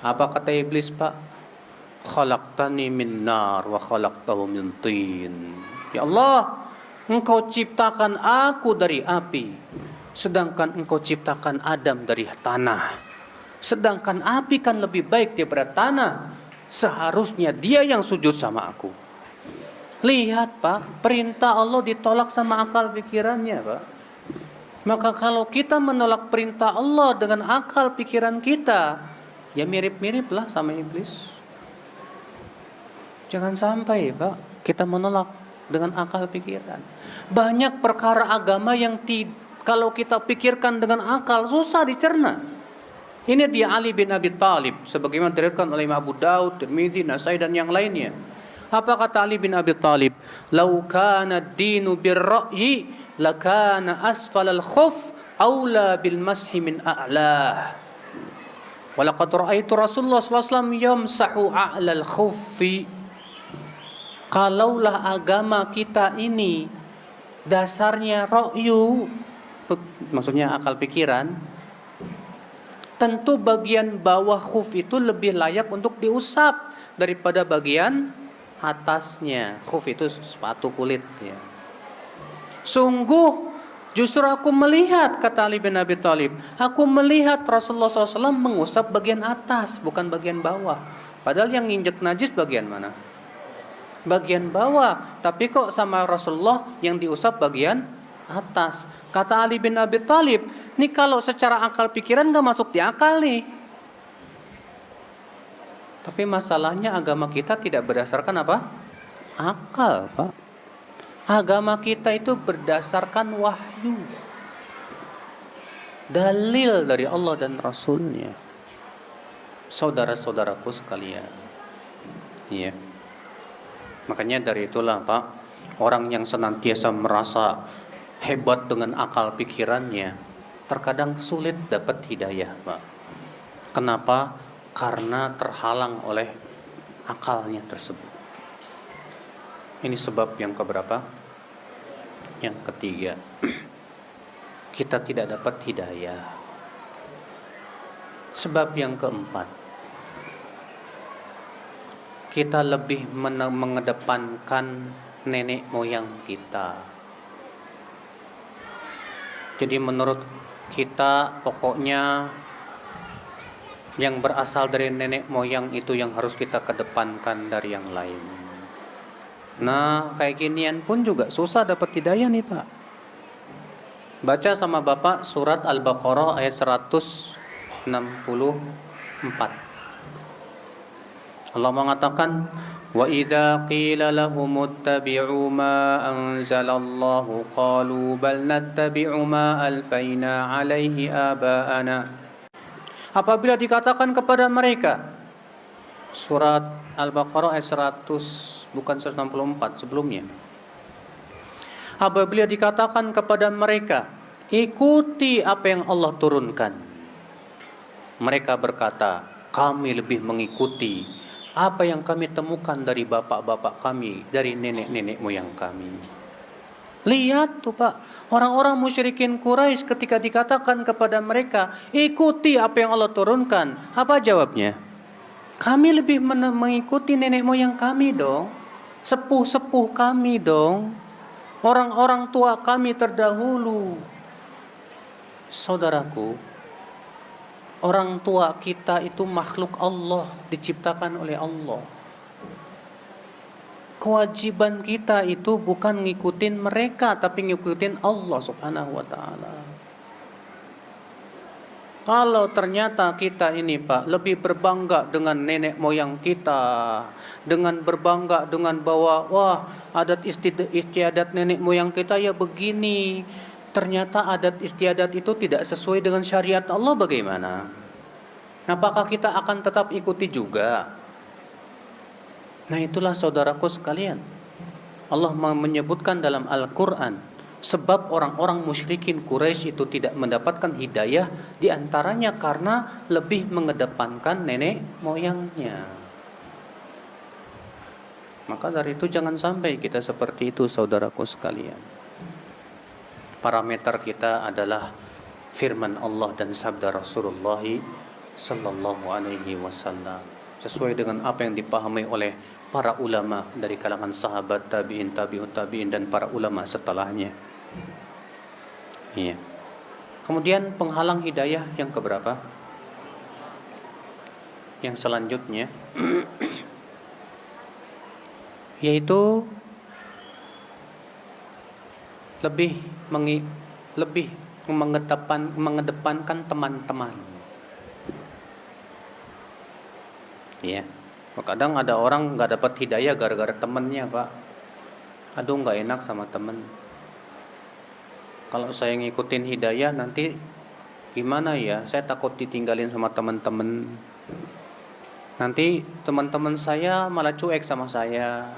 Apa kata iblis, Pak? "Khalaqtani min nar wa khalaqtahu min tin." Ya Allah, Engkau ciptakan aku dari api, sedangkan Engkau ciptakan Adam dari tanah. Sedangkan api kan lebih baik daripada tanah. Seharusnya dia yang sujud sama aku. Lihat, Pak, perintah Allah ditolak sama akal pikirannya, Pak. Maka kalau kita menolak perintah Allah dengan akal pikiran kita, ya mirip-mirip lah sama iblis. Jangan sampai, Pak, kita menolak dengan akal pikiran. Banyak perkara agama yang kalau kita pikirkan dengan akal susah dicerna. Ini dia Ali bin Abi Thalib, sebagaimana diriwayatkan oleh Imam Abu Daud, Tirmizi, Nasai dan yang lainnya. Apa kata Ali bin Abi Thalib? "Lau kana ad-dinu bir-ra'yi lakana asfal al-khuf aula bil mashi min a'lah. Walaqad ra'aitu Rasulullah sallallahu alaihi wasallam yamsahu a'la al-khuffi." Kalaulah agama kita ini dasarnya ra'yu, maksudnya akal pikiran, tentu bagian bawah khuf itu lebih layak untuk diusap daripada bagian atasnya. Khuf itu sepatu kulit, ya. Sungguh justru aku melihat, kata Ali bin Abi Thalib, aku melihat Rasulullah SAW mengusap bagian atas, bukan bagian bawah. Padahal yang nginjek najis bagian mana? Bagian bawah. Tapi kok sama Rasulullah yang diusap bagian atas. Kata Ali bin Abi Thalib, ini kalau secara akal pikiran gak masuk di akal nih. Tapi masalahnya agama kita tidak berdasarkan apa? Akal, Pak. Agama kita itu berdasarkan wahyu, dalil dari Allah dan Rasulnya. Saudara-saudaraku sekalian, ya. Makanya dari itulah, Pak, orang yang senantiasa merasa hebat dengan akal pikirannya terkadang sulit dapat hidayah, Pak. Kenapa? Karena terhalang oleh akalnya tersebut. Ini sebab yang keberapa? Yang ketiga, kita tidak dapat hidayah. Sebab yang keempat, kita lebih mengedepankan nenek moyang kita. Jadi menurut kita pokoknya yang berasal dari nenek moyang itu yang harus kita kedepankan dari yang lain. Nah, kayak ginian pun juga susah dapat hidayah nih, Pak. Baca sama Bapak surat Al-Baqarah ayat 164. Allah mengatakan, "Wa idza qila lahum ittabi'u ma anzalallahu qalu bal nattabi'u ma alfaina 'alaihi aba'ana." Apabila dikatakan kepada mereka, surat Al-Baqarah ayat 100, bukan 164 sebelumnya. Apabila dikatakan kepada mereka, ikuti apa yang Allah turunkan, mereka berkata, kami lebih mengikuti apa yang kami temukan dari bapak-bapak kami, dari nenek-nenek moyang kami. Lihat tuh, Pak, orang-orang musyrikin Quraisy ketika dikatakan kepada mereka, ikuti apa yang Allah turunkan, apa jawabnya? Kami lebih mengikuti nenek moyang kami dong, sepuh-sepuh kami dong, orang-orang tua kami terdahulu. Saudaraku, orang tua kita itu makhluk Allah, diciptakan oleh Allah. Kewajiban kita itu bukan ngikutin mereka, tapi ngikutin Allah Subhanahu wa taala. Kalau ternyata kita ini Pak lebih berbangga dengan nenek moyang kita, dengan berbangga dengan bahwa wah adat istiadat nenek moyang kita ya begini, ternyata adat istiadat itu tidak sesuai dengan syariat Allah, bagaimana? Apakah kita akan tetap ikuti juga? Nah itulah saudaraku sekalian, Allah menyebutkan dalam Al-Quran, sebab orang-orang musyrikin Quraisy itu tidak mendapatkan hidayah diantaranya karena lebih mengedepankan nenek moyangnya. Maka dari itu jangan sampai kita seperti itu saudaraku sekalian. Parameter kita adalah firman Allah dan sabda Rasulullah sallallahu alaihi wasallam, sesuai dengan apa yang dipahami oleh para ulama dari kalangan sahabat, tabi'in, tabi'ut tabi'in, dan para ulama setelahnya. Iya. Kemudian penghalang hidayah yang keberapa? Yang selanjutnya yaitu lebih mengedepankan teman-teman. Iya. Kadang ada orang nggak dapat hidayah gara-gara temennya Pak. Aduh nggak enak sama temen. Kalau saya ngikutin hidayah nanti gimana ya? Saya takut ditinggalin sama teman-teman. Nanti teman-teman saya malah cuek sama saya.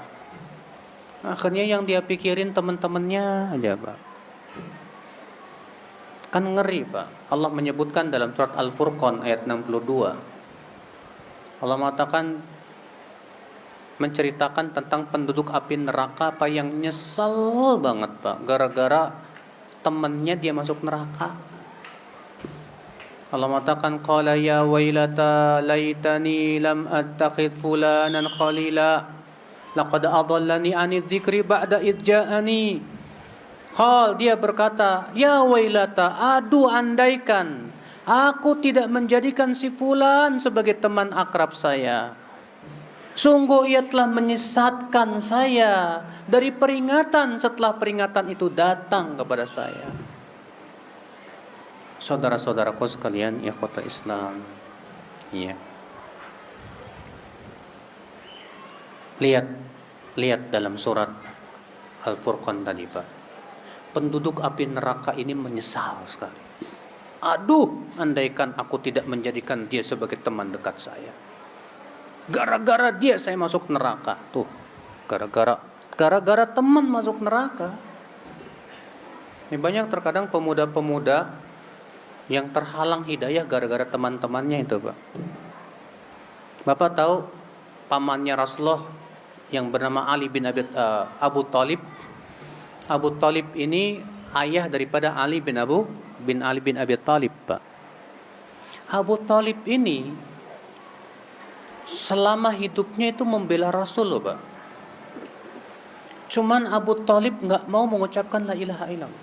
Akhirnya yang dia pikirin teman-temannya aja Pak. Kan ngeri Pak. Allah menyebutkan dalam surat Al-Furqan ayat 62. Allah mengatakan, menceritakan tentang penduduk api neraka Pak yang nyesel banget Pak gara-gara temannya dia masuk neraka. Allah mengatakan, qala ya wailata laitani lam attakhidh fulanan khalila laqad adallani 'ani dzikri ba'da idh ja'ani. Dia berkata, ya wailata, aduh andaikan aku tidak menjadikan si fulan sebagai teman akrab saya. Sungguh ia telah menyesatkan saya dari peringatan setelah peringatan itu datang kepada saya. Saudara-saudaraku sekalian, ikhwata Islam. Iya. Lihat dalam surat Al-Furqan tadi Pak. Penduduk api neraka ini menyesal sekali. Aduh, andaikan aku tidak menjadikan dia sebagai teman dekat saya. Gara-gara dia saya masuk neraka. Tuh, gara-gara teman masuk neraka. Ini banyak terkadang pemuda-pemuda yang terhalang hidayah gara-gara teman-temannya itu, Pak. Bapak tahu pamannya Rasulullah yang bernama Ali bin Abu Thalib. Abu Thalib ini ayah daripada Ali bin Abi Thalib, Pak. Abu Thalib ini selama hidupnya itu membela Rasul loh Pak. Cuman Abu Thalib gak mau mengucapkan la ilaha illallah.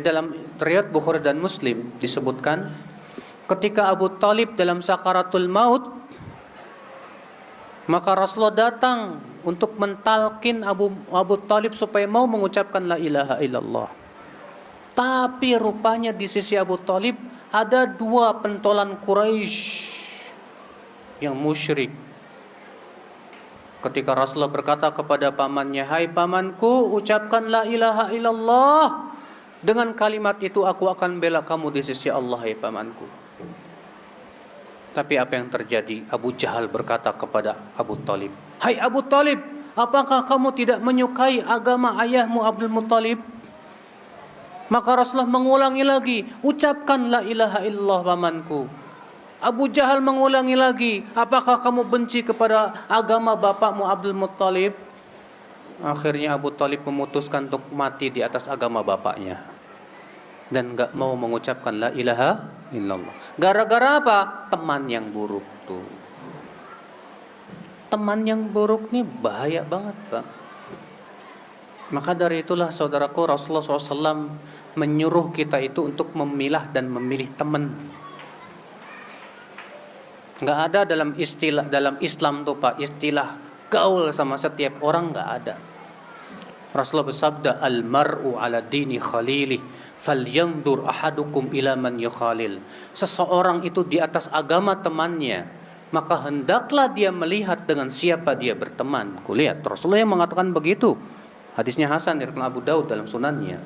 Dalam riwayat Bukhari dan Muslim disebutkan, ketika Abu Thalib dalam sakaratul maut, maka Rasulullah datang untuk mentalkin Abu Thalib supaya mau mengucapkan la ilaha illallah. Tapi rupanya di sisi Abu Thalib ada dua pentolan Quraisy yang musyrik. Ketika Rasulullah berkata kepada pamannya, hai pamanku, ucapkan la ilaha illallah. Dengan kalimat itu aku akan bela kamu di sisi Allah, hai pamanku. Tapi apa yang terjadi? Abu Jahal berkata kepada Abu Thalib, hai Abu Thalib, apakah kamu tidak menyukai agama ayahmu Abdul Muttalib? Maka Rasulullah mengulangi lagi, ucapkan la ilaha illallah pamanku. Abu Jahal mengulangi lagi, apakah kamu benci kepada agama bapakmu Abdul Muttalib? Akhirnya Abu Thalib memutuskan untuk mati di atas agama bapaknya dan gak mau mengucapkan la ilaha illallah. Gara-gara apa? Teman yang buruk tuh. Teman yang buruk nih bahaya banget Pak. Maka dari itulah saudaraku, Rasulullah SAW menyuruh kita itu untuk memilah dan memilih teman. Nggak ada dalam istilah dalam Islam tuh Pak istilah gaul sama setiap orang, nggak ada. Rasulullah bersabda, al-mar'u ala dini khalili, falyanzur ahadukum ila man yukhalil. Seseorang itu di atas agama temannya, maka hendaklah dia melihat dengan siapa dia berteman. Kulihat Rasulullah yang mengatakan begitu. Hadisnya Hasan dari Abu Daud dalam sunannya.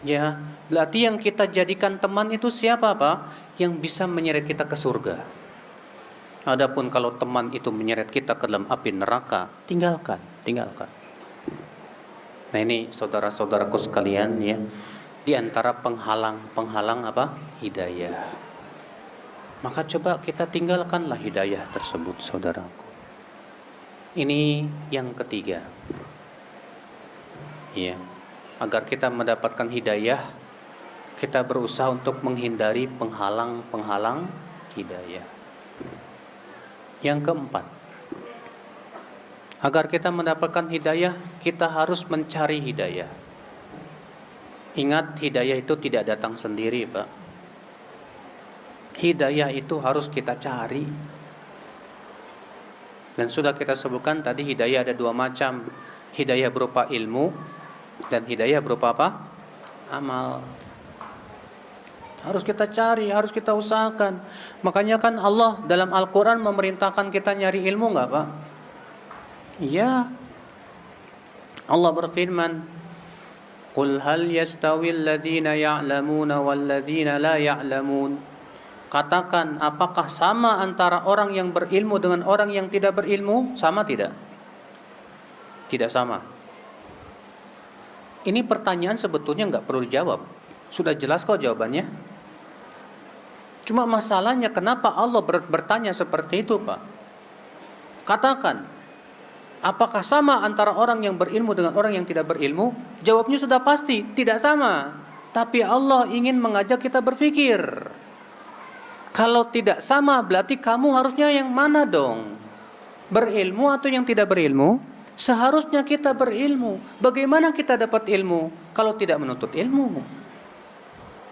Ya, berarti yang kita jadikan teman itu siapa Pak? Yang bisa menyeret kita ke surga. Adapun kalau teman itu menyeret kita ke dalam api neraka, tinggalkan. Nah ini saudara-saudaraku sekalian ya, di antara penghalang apa? Hidayah. Maka coba kita tinggalkanlah hidayah tersebut, saudaraku. Ini yang ketiga. Ya, agar kita mendapatkan hidayah, kita berusaha untuk menghindari penghalang-penghalang hidayah. Yang keempat, agar kita mendapatkan hidayah, kita harus mencari hidayah. Ingat, hidayah itu tidak datang sendiri, Pak. Hidayah itu harus kita cari. Dan sudah kita sebutkan tadi, hidayah ada dua macam. Hidayah berupa ilmu dan hidayah berupa apa? Amal. Harus kita cari, harus kita usahakan. Makanya kan Allah dalam Al-Quran memerintahkan kita nyari ilmu, enggak Pak? Iya. Allah berfirman, "Qul hal yastawi alladhina ya'lamuna walladhina la ya'lamun." Katakan, apakah sama antara orang yang berilmu dengan orang yang tidak berilmu? Sama tidak? Tidak sama. Ini pertanyaan sebetulnya enggak perlu dijawab. Sudah jelas kok jawabannya. Cuma masalahnya kenapa Allah bertanya seperti itu, Pak? Katakan, apakah sama antara orang yang berilmu dengan orang yang tidak berilmu? Jawabnya sudah pasti, tidak sama. Tapi Allah ingin mengajak kita berpikir. Kalau tidak sama, berarti kamu harusnya yang mana dong? Berilmu atau yang tidak berilmu? Seharusnya kita berilmu. Bagaimana kita dapat ilmu kalau tidak menuntut ilmu?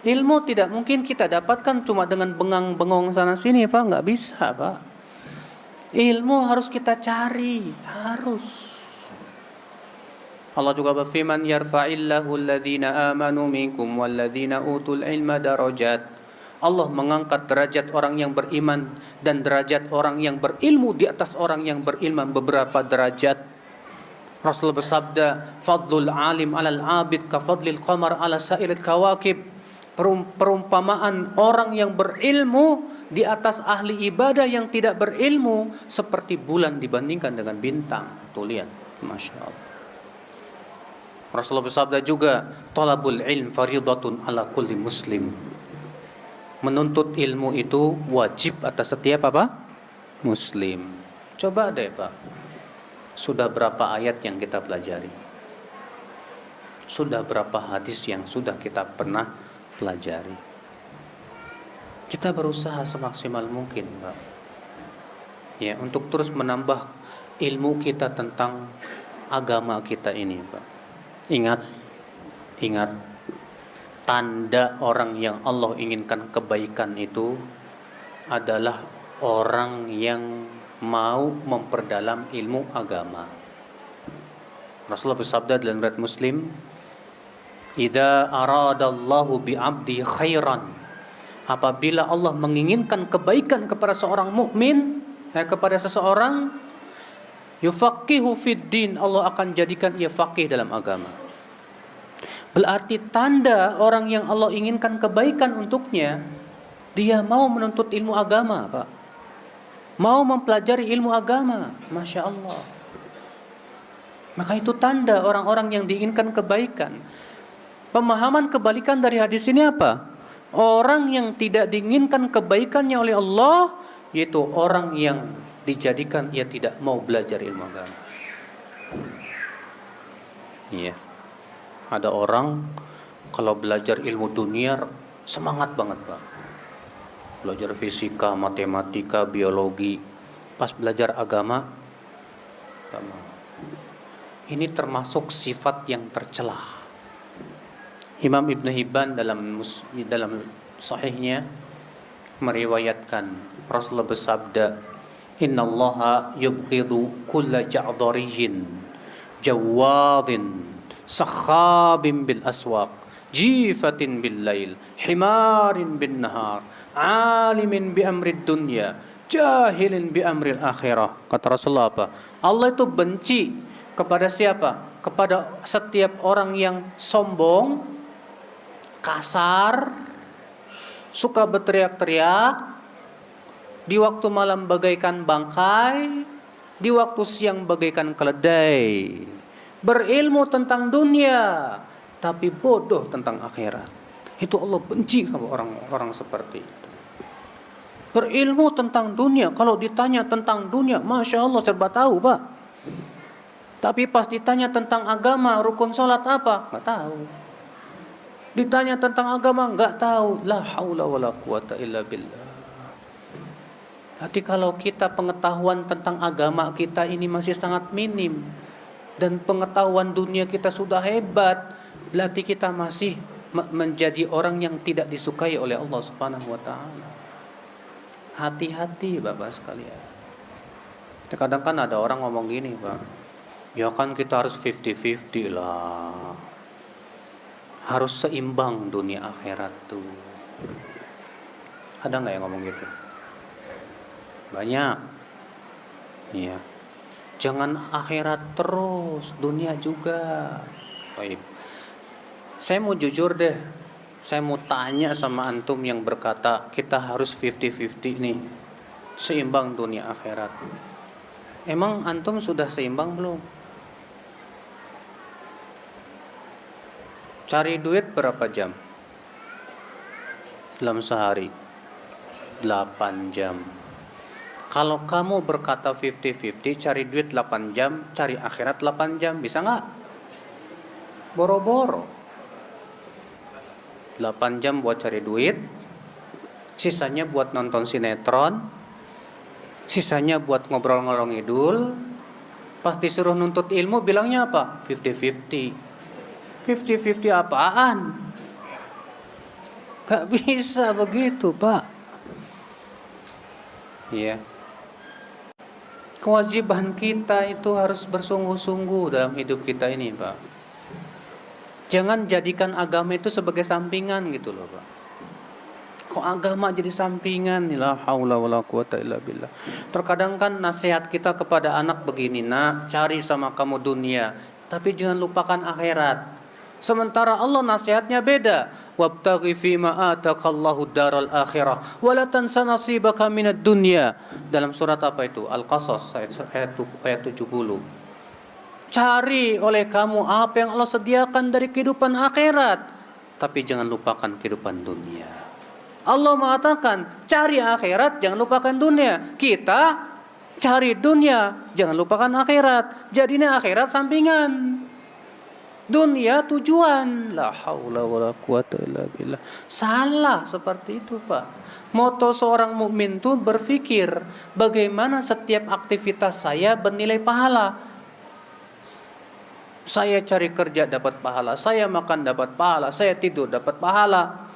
Ilmu tidak mungkin kita dapatkan cuma dengan bengang-bengong sana sini, Pak. Nggak bisa, Pak. Ilmu harus kita cari, harus. Allah juga berfirman, yarfa'illahu alladhina amanu minkum walladhina utul ilma darajat. Allah mengangkat derajat orang yang beriman dan derajat orang yang berilmu di atas orang yang berilmu beberapa derajat. Rasulullah bersabda, fadlul alim alal abid ka fadlil qamar ala sa'iril kawakib. Perumpamaan orang yang berilmu di atas ahli ibadah yang tidak berilmu seperti bulan dibandingkan dengan bintang. Tuh lihat, Masya Allah. Rasulullah bersabda juga, talabul ilm faridatun ala kulli muslim. Menuntut ilmu itu wajib atas setiap apa? Muslim. Coba deh Pak, sudah berapa ayat yang kita pelajari? Sudah berapa hadis yang sudah kita pernah pelajari? Kita berusaha semaksimal mungkin, Pak. Ya, untuk terus menambah ilmu kita tentang agama kita ini, Pak. Ingat, tanda orang yang Allah inginkan kebaikan itu adalah orang yang mau memperdalam ilmu agama. Rasulullah bersabda dalam riwayat Muslim, idza aradallahu bi'abdi khairan, apabila Allah menginginkan kebaikan kepada seorang mukmin, kepada seseorang, yufaqihu fid din, Allah akan jadikan ia faqih dalam agama. Berarti tanda orang yang Allah inginkan kebaikan untuknya, dia mau menuntut ilmu agama, Pak. Mau mempelajari ilmu agama. Masya Allah. Maka itu tanda orang-orang yang diinginkan kebaikan. Pemahaman kebalikan dari hadis ini apa? Orang yang tidak diinginkan kebaikannya oleh Allah, yaitu orang yang dijadikan ia tidak mau belajar ilmu agama. Iya. Ada orang kalau belajar ilmu dunia semangat banget, Pak. Belajar fisika, matematika, biologi. Pas belajar agama, tak mau. Ini termasuk sifat yang tercela. Imam Ibn Hibban dalam sahihnya meriwayatkan Rasulullah bersabda, "Innallaha yubghidu kulla ja'dhariyyin jawadhin sakhabin bil aswaq jifatin bil lail himarin bin nahar alimin bi amrid dunya jahilin bi amril akhirah." Kata Rasulullah apa? Allah itu benci kepada siapa? Kepada setiap orang yang sombong, kasar, suka berteriak-teriak, di waktu malam bagaikan bangkai, di waktu siang bagaikan keledai, berilmu tentang dunia tapi bodoh tentang akhirat. Itu Allah benci sama orang-orang seperti itu. Berilmu tentang dunia, kalau ditanya tentang dunia, Masya Allah serba tahu Pak. Tapi pas ditanya tentang agama, rukun sholat apa? Nggak tahu. Ditanya tentang agama, nggak tahu. La haula wala quwata illa billah. Jadi kalau kita pengetahuan tentang agama kita ini masih sangat minim, dan pengetahuan dunia kita sudah hebat, berarti kita masih menjadi orang yang tidak disukai oleh Allah Subhanahu wa taala. Hati-hati Bapak sekalian. Kadang kan ada orang ngomong gini, Pak. Ya kan kita harus 50-50 lah. Harus seimbang dunia akhirat tuh. Ada nggak yang ngomong gitu? Banyak. Iya. Jangan akhirat terus, dunia juga. Baik. Saya mau jujur deh. Saya mau tanya sama antum yang berkata kita harus 50-50 nih. Seimbang dunia akhirat. Emang antum sudah seimbang belum? Cari duit berapa jam? Dalam sehari 8 jam. Kalau kamu berkata 50-50, cari duit 8 jam, cari akhirat 8 jam, bisa nggak? Boro-boro 8 jam buat cari duit, sisanya buat nonton sinetron, sisanya buat ngobrol-ngobrol ngidul. Pas disuruh nuntut ilmu bilangnya apa? 50-50. 50-50 apaan? Gak bisa begitu Pak. Iya. Kewajiban kita itu harus bersungguh-sungguh dalam hidup kita ini Pak. Jangan jadikan agama itu sebagai sampingan gitu loh Pak. Kok agama jadi sampingan? La haula wala quwata illa billah. Terkadang kan nasihat kita kepada anak begini, nak, cari sama kamu dunia, tapi jangan lupakan akhirat. Sementara Allah nasihatnya beda. Wabtaghi fima atakallahu daral akhirah wa la tansa nasibaka minad dunya. Dalam surat apa itu? Al-Qasas ayat 70. Cari oleh kamu apa yang Allah sediakan dari kehidupan akhirat, tapi jangan lupakan kehidupan dunia. Allah mengatakan, cari akhirat, jangan lupakan dunia. Kita cari dunia, jangan lupakan akhirat. Jadinya akhirat sampingan, dunia tujuan. La haula wala quwata illa billah. Salah seperti itu Pak. Moto seorang mukmin itu berpikir bagaimana setiap aktivitas saya bernilai pahala. Saya cari kerja dapat pahala, saya makan dapat pahala, saya tidur dapat pahala.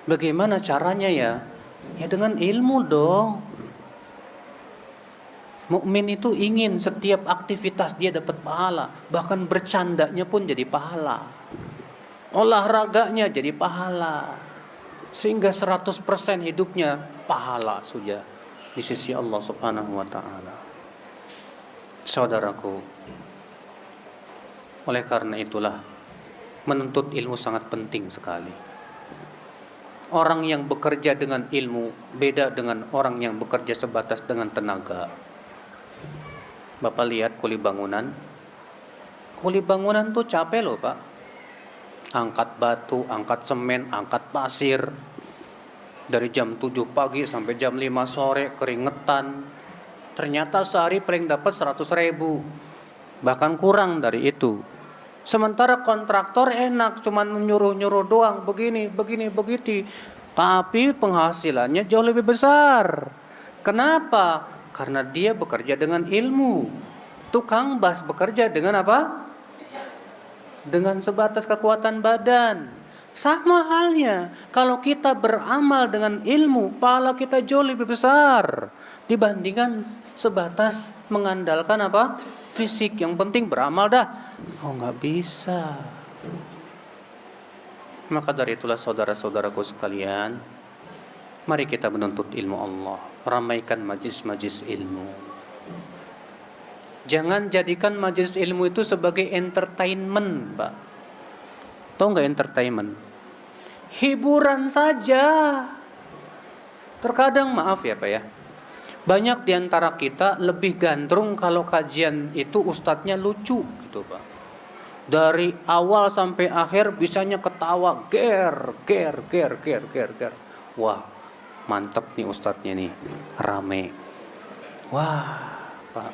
Bagaimana caranya ya? Ya dengan ilmu dong. Mukmin itu ingin setiap aktivitas dia dapat pahala, bahkan bercandanya pun jadi pahala, olahraganya jadi pahala, sehingga 100% hidupnya pahala sudah di sisi Allah Subhanahu wa taala. Saudaraku, oleh karena itulah menuntut ilmu sangat penting sekali. Orang yang bekerja dengan ilmu beda dengan orang yang bekerja sebatas dengan tenaga. Bapak lihat kuli bangunan. Kuli bangunan tuh capek loh Pak. Angkat batu, angkat semen, angkat pasir. Dari jam 7 pagi sampai jam 5 sore keringetan. Ternyata sehari paling dapat 100.000. Bahkan kurang dari itu. Sementara kontraktor enak, cuman nyuruh-nyuruh doang, begini, begitu. Tapi penghasilannya jauh lebih besar. Kenapa? Karena dia bekerja dengan ilmu. Tukang bas bekerja dengan apa? Dengan sebatas kekuatan badan. Sama halnya kalau kita beramal dengan ilmu, pahala kita jauh lebih besar dibandingkan sebatas mengandalkan apa? Fisik. Yang penting beramal dah. Oh, nggak bisa. Maka dari itulah saudara-saudaraku sekalian, mari kita menuntut ilmu Allah, ramaikan majlis-majlis ilmu. Jangan jadikan majlis ilmu itu sebagai entertainment, Pak. Tahu nggak entertainment? Hiburan saja. Terkadang maaf ya Pak ya, banyak diantara kita lebih gandrung kalau kajian itu ustadznya lucu gitu Pak. Dari awal sampai akhir bisanya ketawa ger. Wah, mantep nih ustadznya nih, rame. Wah Pak,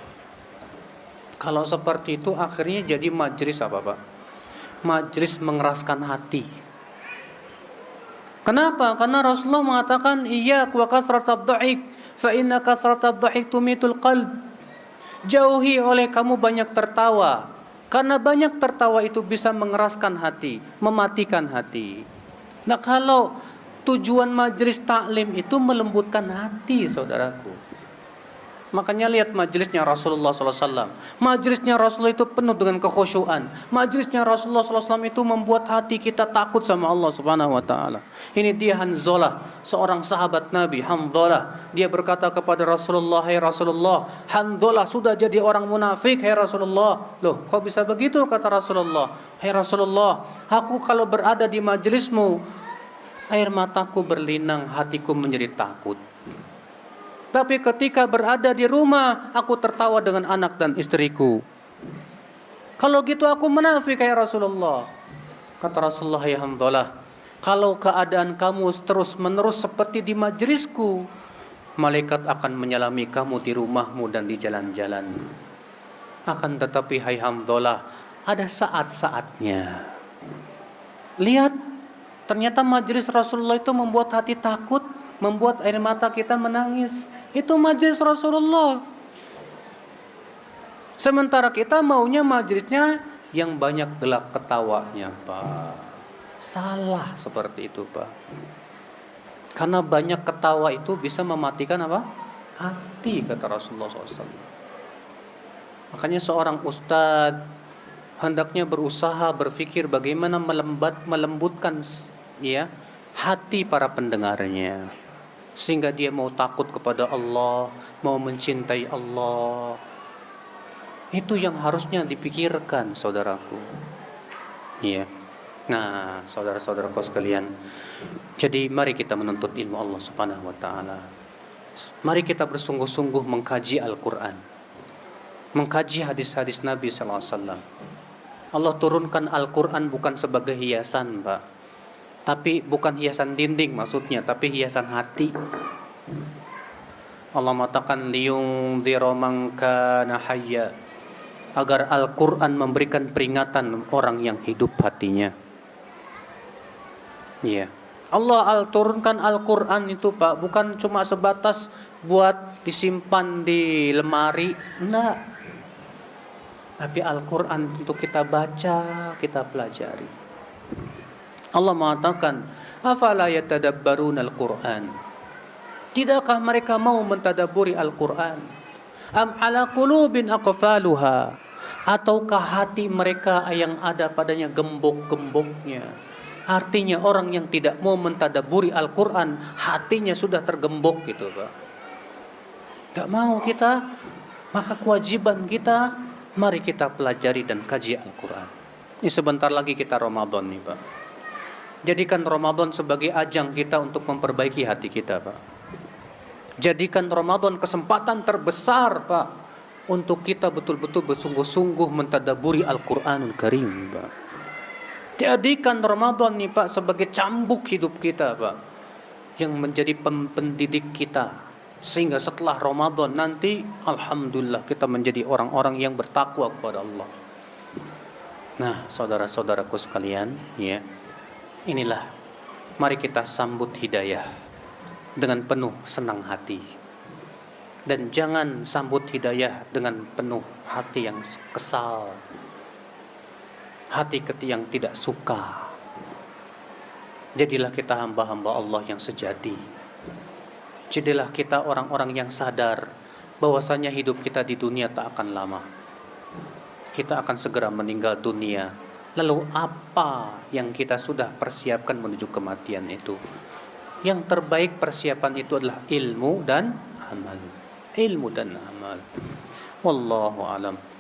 kalau seperti itu akhirnya jadi majlis apa Pak? Majlis mengeraskan hati. Kenapa? Karena Rasulullah mengatakan iyyak wa kasratad dhahik fa inna kasratad dhahik tumitul qalb. Jauhi oleh kamu banyak tertawa, karena banyak tertawa itu bisa mengeraskan hati, mematikan hati. Nah, kalau tujuan majelis taklim itu melembutkan hati, saudaraku. Makanya lihat majelisnya Rasulullah SAW. Majelisnya Rasulullah itu penuh dengan kekhusyuan. Majelisnya Rasulullah SAW itu membuat hati kita takut sama Allah Subhanahu Wa Taala. Ini dia Hanzalah, seorang sahabat Nabi. Hanzalah, dia berkata kepada Rasulullah, hai Rasulullah, Hanzalah sudah jadi orang munafik, hai Rasulullah. Loh, kok bisa begitu kata Rasulullah? Hai Rasulullah, aku kalau berada di majelismu, air mataku berlinang, hatiku menjadi takut. Tapi ketika berada di rumah, aku tertawa dengan anak dan istriku. Kalau gitu aku munafik ya Rasulullah. Kata Rasulullah, ya Hanzalah, kalau keadaan kamu terus menerus seperti di majlisku, malaikat akan menyalami kamu di rumahmu dan di jalan-jalan. Akan tetapi hai Hanzalah, ada saat-saatnya. Lihat, ternyata majlis Rasulullah itu membuat hati takut, membuat air mata kita menangis. Itu majlis Rasulullah. Sementara kita maunya majlisnya yang banyak gelak ketawanya, Pak. Salah seperti itu, Pak. Karena banyak ketawa itu bisa mematikan apa? Hati, kata Rasulullah SAW. Makanya seorang ustadz hendaknya berusaha berpikir bagaimana melembutkan ya hati para pendengarnya, sehingga dia mau takut kepada Allah, mau mencintai Allah. Itu yang harusnya dipikirkan, saudaraku. Iya. Nah, saudara-saudaraku sekalian, jadi mari kita menuntut ilmu Allah Subhanahu Wa Taala. Mari kita bersungguh-sungguh mengkaji Al-Quran, mengkaji hadis-hadis Nabi Sallallahu Alaihi Wasallam. Allah turunkan Al-Quran bukan sebagai hiasan, Pak. Tapi bukan hiasan dinding maksudnya, tapi hiasan hati. Allah mengatakan liyundzira man kana hayya, agar Al-Qur'an memberikan peringatan orang yang hidup hatinya. Iya. Allah turunkan Al-Qur'an itu Pak bukan cuma sebatas buat disimpan di lemari, enggak. Tapi Al-Qur'an untuk kita baca, kita pelajari. Allah mengatakan, afala yatadabbaruna al-Qur'an? Tidakkah mereka mau mentadabburi Al-Qur'an? Am ala qulubin aqfaluha? Ataukah hati mereka yang ada padanya gembok-gemboknya? Artinya orang yang tidak mau mentadabburi Al-Qur'an, hatinya sudah tergembok gitu, Pak. Gak mau kita, maka kewajiban kita, mari kita pelajari dan kaji Al-Qur'an. Ini sebentar lagi kita Ramadan nih, Pak. Jadikan Ramadan sebagai ajang kita untuk memperbaiki hati kita, Pak. Jadikan Ramadan kesempatan terbesar, Pak, untuk kita betul-betul bersungguh-sungguh mentadabburi Al-Qur'anul Karim, Pak. Jadikan Ramadan nih, Pak, sebagai cambuk hidup kita, Pak, yang menjadi pendidik kita, sehingga setelah Ramadan nanti, alhamdulillah kita menjadi orang-orang yang bertakwa kepada Allah. Nah, saudara-saudaraku sekalian, ya. Inilah, mari kita sambut hidayah dengan penuh senang hati. Dan jangan sambut hidayah dengan penuh hati yang kesal, hati yang tidak suka. Jadilah kita hamba-hamba Allah yang sejati. Jadilah kita orang-orang yang sadar bahwasanya hidup kita di dunia tak akan lama. Kita akan segera meninggal dunia. Lalu apa yang kita sudah persiapkan menuju kematian itu? Yang terbaik persiapan itu adalah ilmu dan amal. Ilmu dan amal. Wallahu alam.